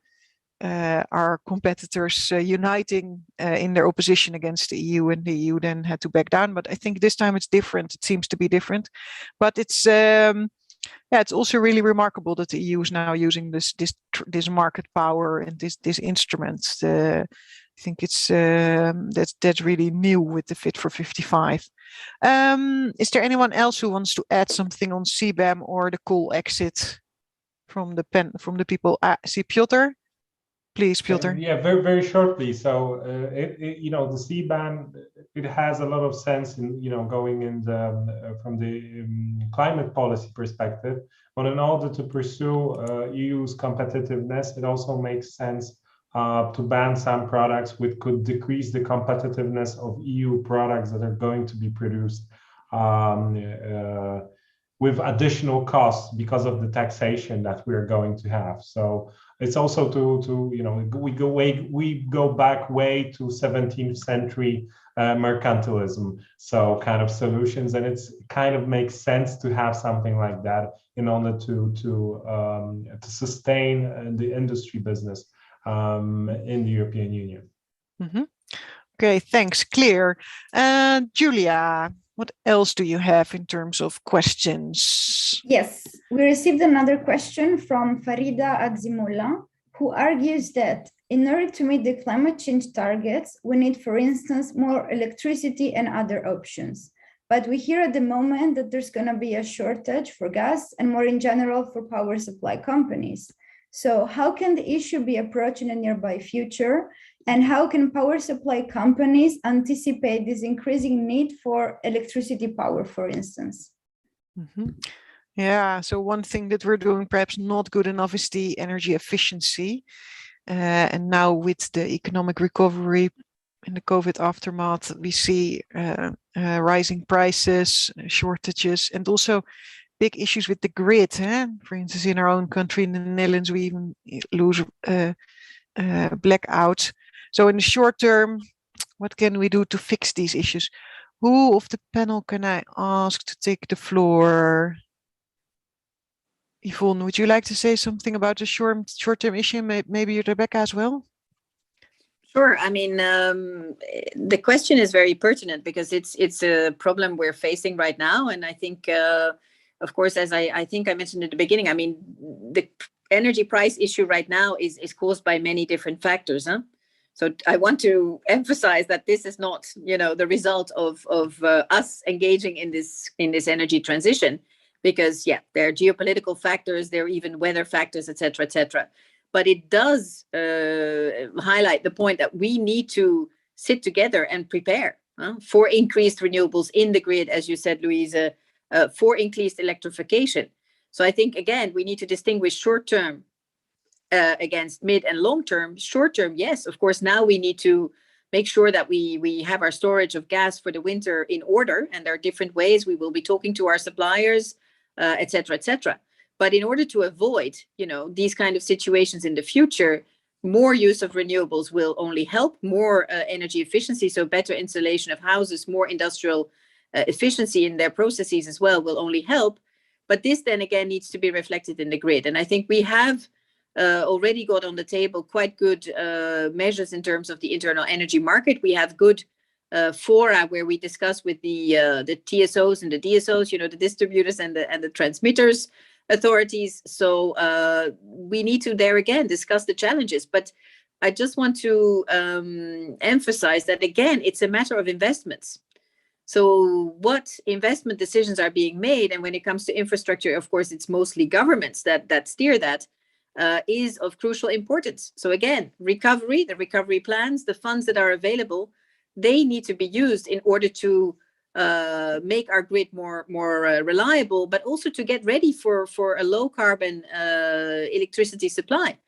our competitors uniting in their opposition against the EU, and the EU then had to back down. But I think this time it's different. It seems to be different. But it's it's also really remarkable that the EU is now using this market power and this instrument. I think it's that's really new with the Fit for 55. Is there anyone else who wants to add something on CBAM or the coal exit from the people? See Piotr, please, Piotr. Yeah, very very shortly. So the CBAM, it has a lot of sense in going in from the climate policy perspective. But in order to pursue EU's competitiveness, it also makes sense to ban some products which could decrease the competitiveness of EU products that are going to be produced with additional costs because of the taxation that we're going to have. So it's also we go back way to 17th century mercantilism, so kind of solutions, and it's kind of makes sense to have something like that in order to sustain the industry business in the European Union. Mm-hmm. Okay, thanks. Clear. Giulia, what else do you have in terms of questions? Yes, we received another question from Farida Azimullah, who argues that in order to meet the climate change targets, we need, for instance, more electricity and other options. But we hear at the moment that there's going to be a shortage for gas and more in general for power supply companies. So how can the issue be approached in a nearby future? And how can power supply companies anticipate this increasing need for electricity power, for instance? Mm-hmm. Yeah, so one thing that we're doing perhaps not good enough is the energy efficiency. And now with the economic recovery in the COVID aftermath, we see rising prices, shortages, and also big issues with the grid. For instance, in our own country, in the Netherlands, we even lose blackout. So in the short term, what can we do to fix these issues? Who of the panel can I ask to take the floor? Yvonne, would you like to say something about the short-term issue? Maybe Rebecca as well? Sure. I mean, the question is very pertinent because it's a problem we're facing right now. And I think, of course, as I think I mentioned at the beginning, I mean, the energy price issue right now is caused by many different factors. So I want to emphasize that this is not, the result of us engaging in this energy transition, because there are geopolitical factors, there are even weather factors, et cetera, et cetera. But it does highlight the point that we need to sit together and prepare for increased renewables in the grid, as you said, Louise, for increased electrification. So I think, again, we need to distinguish short-term against mid and long-term. Short-term, yes, of course, now we need to make sure that we have our storage of gas for the winter in order, and there are different ways. We will be talking to our suppliers, et cetera, et cetera. But in order to avoid, these kind of situations in the future, more use of renewables will only help. More energy efficiency, so better insulation of houses, more industrial efficiency in their processes as well will only help. But this then again needs to be reflected in the grid. And I think we have already got on the table quite good measures in terms of the internal energy market. We have good fora where we discuss with the TSOs and the DSOs, the distributors and the transmitters authorities. So we need to there again discuss the challenges. But I just want to emphasize that again, it's a matter of investments. So what investment decisions are being made, and when it comes to infrastructure, of course, it's mostly governments that steer that, is of crucial importance. So again, the recovery plans, the funds that are available, they need to be used in order to make our grid more reliable, but also to get ready for a low carbon electricity supply.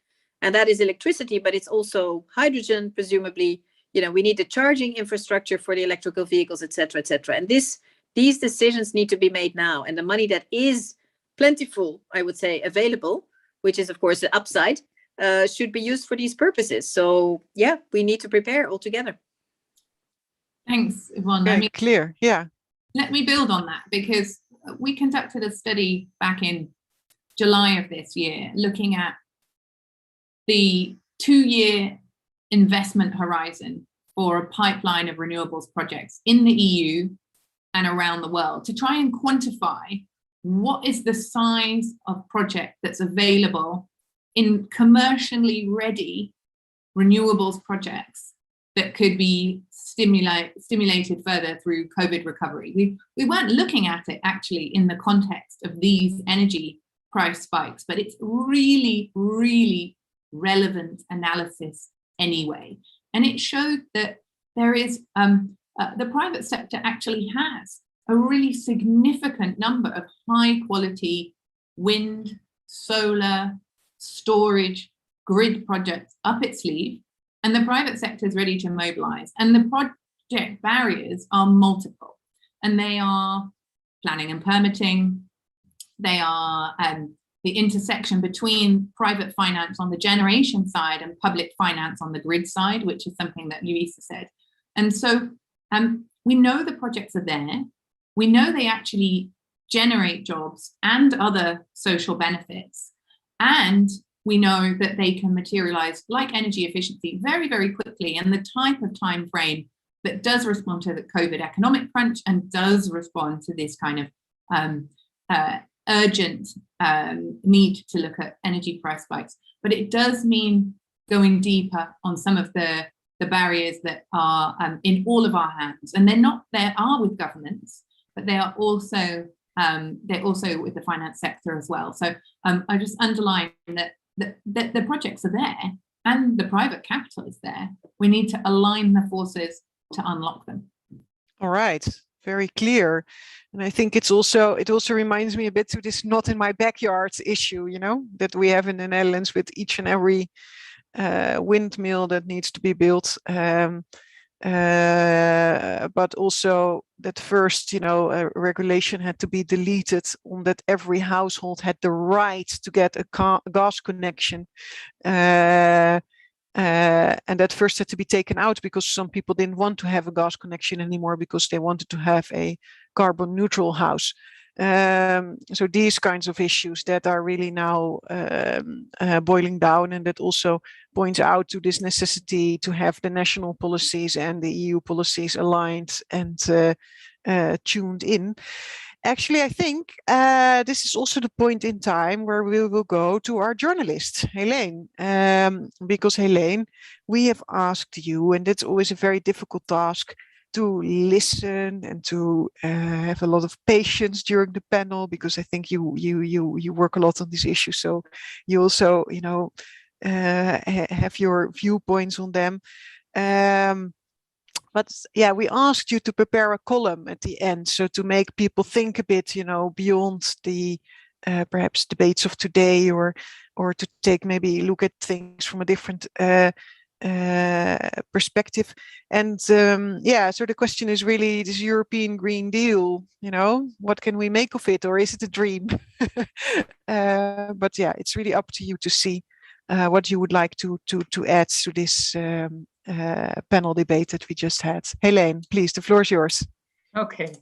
and that is electricity, but it's also hydrogen, presumably. You know, we need the charging infrastructure for the electrical vehicles, et cetera, et cetera. And these decisions need to be made now. And the money that is plentiful, I would say, available, which is, of course, the upside, should be used for these purposes. So, yeah, we need to prepare all together. Thanks, Yvonne. Very clear, yeah. Let me build on that, because we conducted a study back in July of this year looking at the 2-year investment horizon for a pipeline of renewables projects in the EU and around the world to try and quantify what is the size of project that's available in commercially ready renewables projects that could be stimulated further through COVID recovery. We weren't looking at it actually in the context of these energy price spikes, but it's really, really relevant analysis anyway. And it showed that there is, the private sector actually has a really significant number of high quality wind, solar, storage, grid projects up its sleeve, and the private sector is ready to mobilize. And the project barriers are multiple, and they are planning and permitting, they are the intersection between private finance on the generation side and public finance on the grid side, which is something that Louise said. And so we know the projects are there. We know they actually generate jobs and other social benefits. And we know that they can materialize like energy efficiency very, very quickly, and the type of time frame that does respond to the COVID economic crunch and does respond to this kind of urgent need to look at energy price spikes. But it does mean going deeper on some of the barriers that are in all of our hands. And they are with governments, but they are also they're also with the finance sector as well. So I just underline that the projects are there and the private capital is there. We need to align the forces to unlock them. All right, very clear. And I think it also reminds me a bit to this not in my backyard issue, you know, that we have in the Netherlands with each and every windmill that needs to be built. But also that first, you know, a regulation had to be deleted on that every household had the right to get a gas connection. And that first had to be taken out because some people didn't want to have a gas connection anymore because they wanted to have a carbon neutral house. So these kinds of issues that are really now boiling down, and that also points out to this necessity to have the national policies and the EU policies aligned and tuned in. Actually, I think this is also the point in time where we will go to our journalist, Heleen, because Heleen, we have asked you, and it's always a very difficult task, to listen and to have a lot of patience during the panel, because I think you work a lot on these issues, so you also, you know, have your viewpoints on them. But yeah, we asked you to prepare a column at the end, so to make people think a bit, you know, beyond the perhaps debates of today, or to take maybe look at things from a different perspective. And yeah, so the question is really this European Green Deal, you know, what can we make of it, or is it a dream? But yeah, it's really up to you to see what you would like to add to this panel debate that we just had. Heleen, please, the floor is yours. Okay,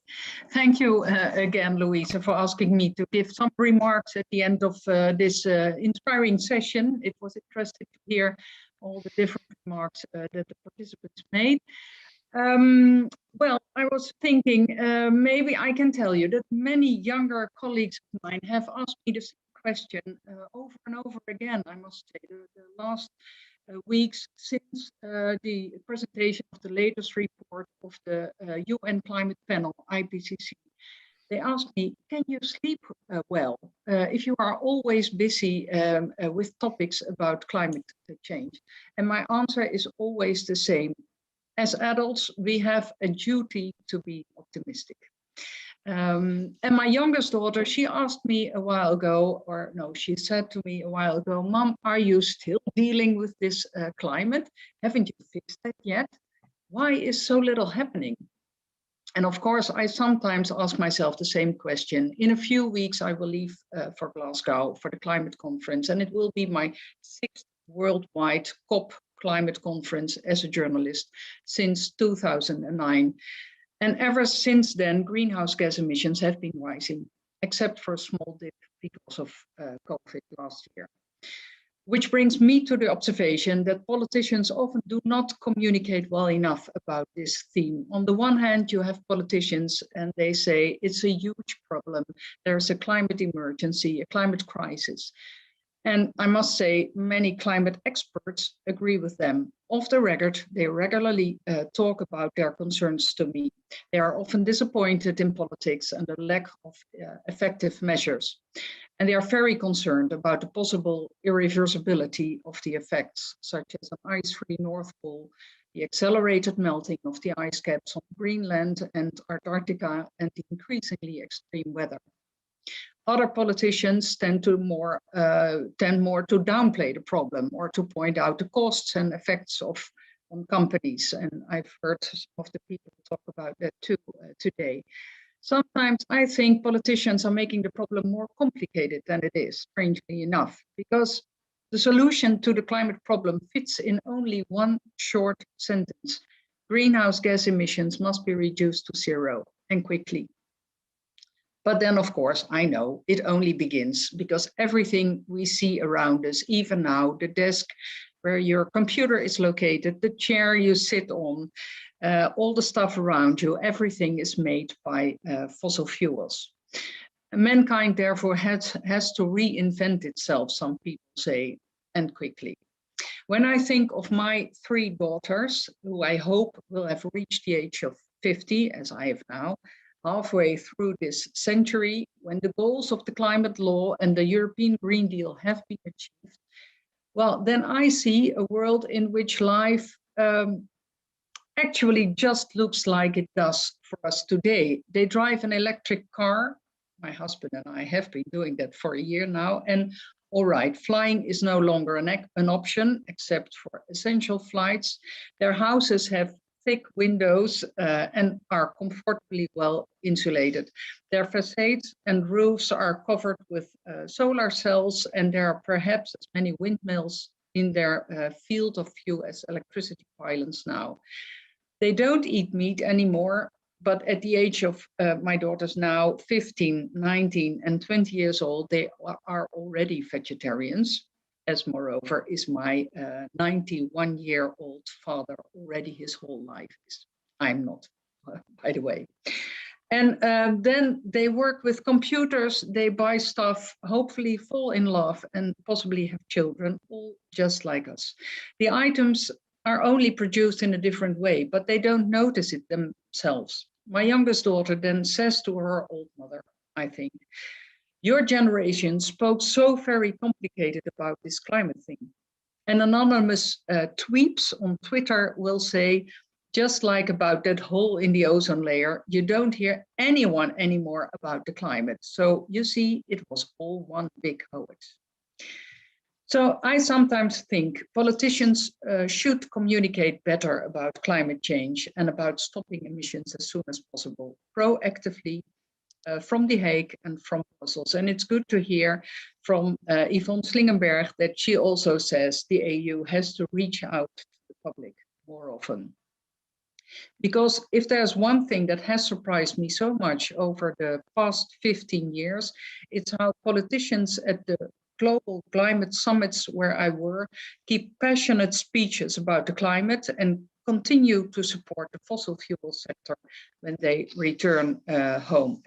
thank you again, Louise, for asking me to give some remarks at the end of this inspiring session. It was interesting to hear all the different remarks that the participants made. Well, I was thinking maybe I can tell you that many younger colleagues of mine have asked me the same question over and over again, I must say, the last weeks since the presentation of the latest report of the UN Climate Panel, IPCC. They asked me, can you sleep well if you are always busy with topics about climate change? And my answer is always the same. As adults, we have a duty to be optimistic. And my youngest daughter, she asked me a while ago, or no, she said to me a while ago, Mom, are you still dealing with this climate? Haven't you fixed it yet? Why is so little happening? And of course, I sometimes ask myself the same question. In a few weeks, I will leave for Glasgow for the climate conference, and it will be my 6th worldwide COP climate conference as a journalist since 2009. And ever since then, greenhouse gas emissions have been rising, except for a small dip because of COVID last year. Which brings me to the observation that politicians often do not communicate well enough about this theme. On the one hand, you have politicians and they say it's a huge problem. There's a climate emergency, a climate crisis. And I must say, many climate experts agree with them. Off the record, they regularly talk about their concerns to me. They are often disappointed in politics and the lack of effective measures. And they are very concerned about the possible irreversibility of the effects, such as an ice-free North Pole, the accelerated melting of the ice caps on Greenland and Antarctica, and the increasingly extreme weather. Other politicians tend more to downplay the problem or to point out the costs and effects on companies. And I've heard some of the people talk about that too today. Sometimes I think politicians are making the problem more complicated than it is, strangely enough, because the solution to the climate problem fits in only one short sentence. Greenhouse gas emissions must be reduced to 0 and quickly. But then, of course, I know it only begins because everything we see around us, even now, the desk where your computer is located, the chair you sit on, all the stuff around you, everything is made by fossil fuels. Mankind, therefore, has to reinvent itself, some people say, and quickly. When I think of my 3 daughters, who I hope will have reached the age of 50, as I have now, halfway through this century, when the goals of the climate law and the European Green Deal have been achieved, well, then I see a world in which life actually just looks like it does for us today. They drive an electric car. My husband and I have been doing that for a year now. And all right, flying is no longer an option, except for essential flights. Their houses have thick windows and are comfortably well insulated. Their facades and roofs are covered with solar cells, and there are perhaps as many windmills in their field of view as electricity pylons now. They don't eat meat anymore, but at the age of my daughters now, 15, 19, and 20 years old, they are already vegetarians. As moreover is my 91-year-old father already his whole life. I'm not, by the way. And then they work with computers, they buy stuff, hopefully fall in love and possibly have children, all just like us. The items are only produced in a different way, but they don't notice it themselves. My youngest daughter then says to her old mother, I think, your generation spoke so very complicated about this climate thing. And anonymous tweets on Twitter will say, just like about that hole in the ozone layer, you don't hear anyone anymore about the climate. So you see, it was all one big hoax. So I sometimes think politicians should communicate better about climate change and about stopping emissions as soon as possible, proactively, from The Hague and from Brussels. And it's good to hear from Ivonne Slingerberg that she also says the EU has to reach out to the public more often. Because if there's one thing that has surprised me so much over the past 15 years, it's how politicians at the global climate summits where I were keep passionate speeches about the climate and continue to support the fossil fuel sector when they return home.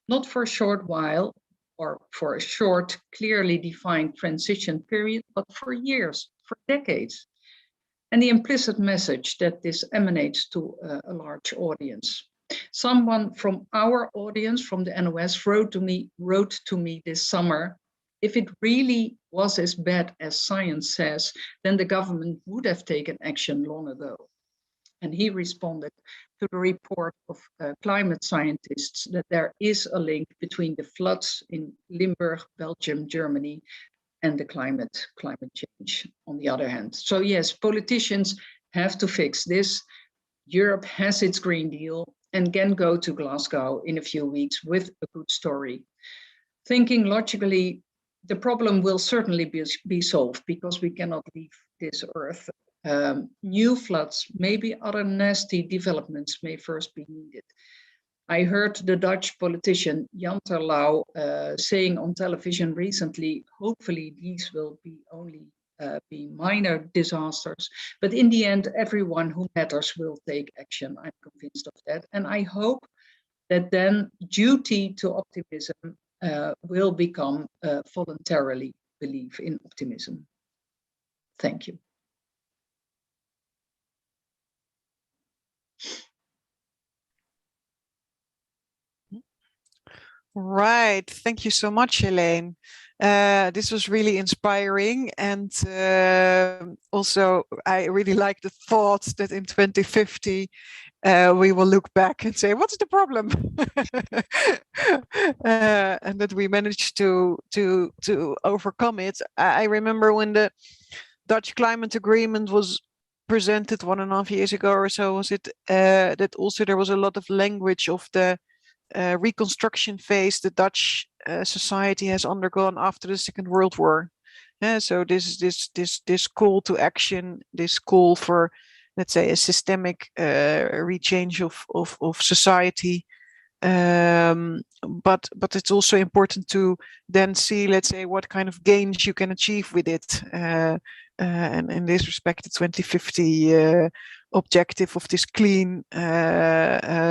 Not for a short while or for a short, clearly defined transition period, but for years, for decades. And the implicit message that this emanates to a large audience. Someone from our audience, from the NOS, wrote to me this summer, if it really was as bad as science says, then the government would have taken action long ago. And he responded, to the report of climate scientists that there is a link between the floods in Limburg, Belgium, Germany, and the climate change on the other hand. So yes, politicians have to fix this. Europe has its Green Deal and can go to Glasgow in a few weeks with a good story. Thinking logically, the problem will certainly be solved because we cannot leave this earth. New floods, maybe other nasty developments may first be needed. I heard the Dutch politician Jan Terlouw saying on television recently, hopefully these will be only be minor disasters, but in the end, everyone who matters will take action. I'm convinced of that. And I hope that then duty to optimism will become voluntarily belief in optimism. Thank you. Right. Thank you so much, Heleen. This was really inspiring. And also, I really like the thought that in 2050, we will look back and say, what's the problem? And that we managed to overcome it. I remember when the Dutch climate agreement was presented 1.5 years ago or so, was it that also there was a lot of language of the reconstruction phase the Dutch society has undergone after the Second World War. So this call to action, this call for, let's say, a systemic rechange of society. But it's also important to then see, let's say, what kind of gains you can achieve with it. And in this respect, the 2050 objective of this clean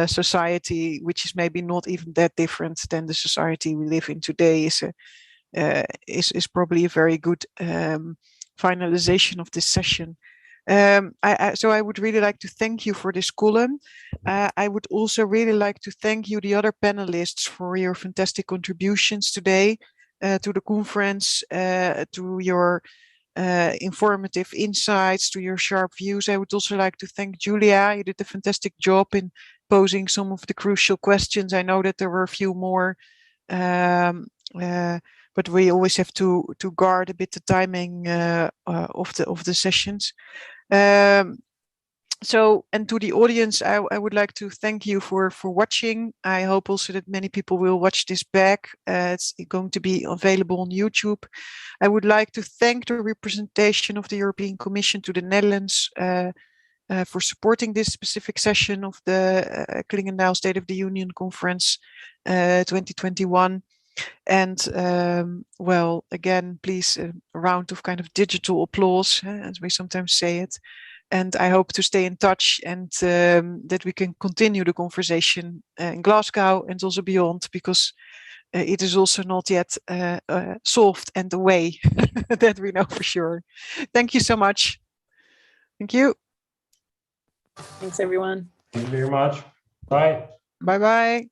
society, which is maybe not even that different than the society we live in today, is probably a very good finalization of this session. So I would really like to thank you for this column. I would also really like to thank you, the other panelists, for your fantastic contributions today to the conference, to your informative insights, to your sharp views. I would also like to thank Giulia. You did a fantastic job in posing some of the crucial questions. I know that there were a few more, but we always have to guard a bit the timing of the sessions. So, and to the audience, I would like to thank you for watching. I hope also that many people will watch this back. It's going to be available on YouTube. I would like to thank the representation of the European Commission to the Netherlands for supporting this specific session of the Clingendael State of the Union Conference 2021. And well, again, please, a round of kind of digital applause, as we sometimes say it. And I hope to stay in touch and that we can continue the conversation in Glasgow and also beyond, because it is also not yet solved and away. That we know for sure. Thank you so much. Thank you. Thanks, everyone. Thank you very much. Bye. Bye-bye.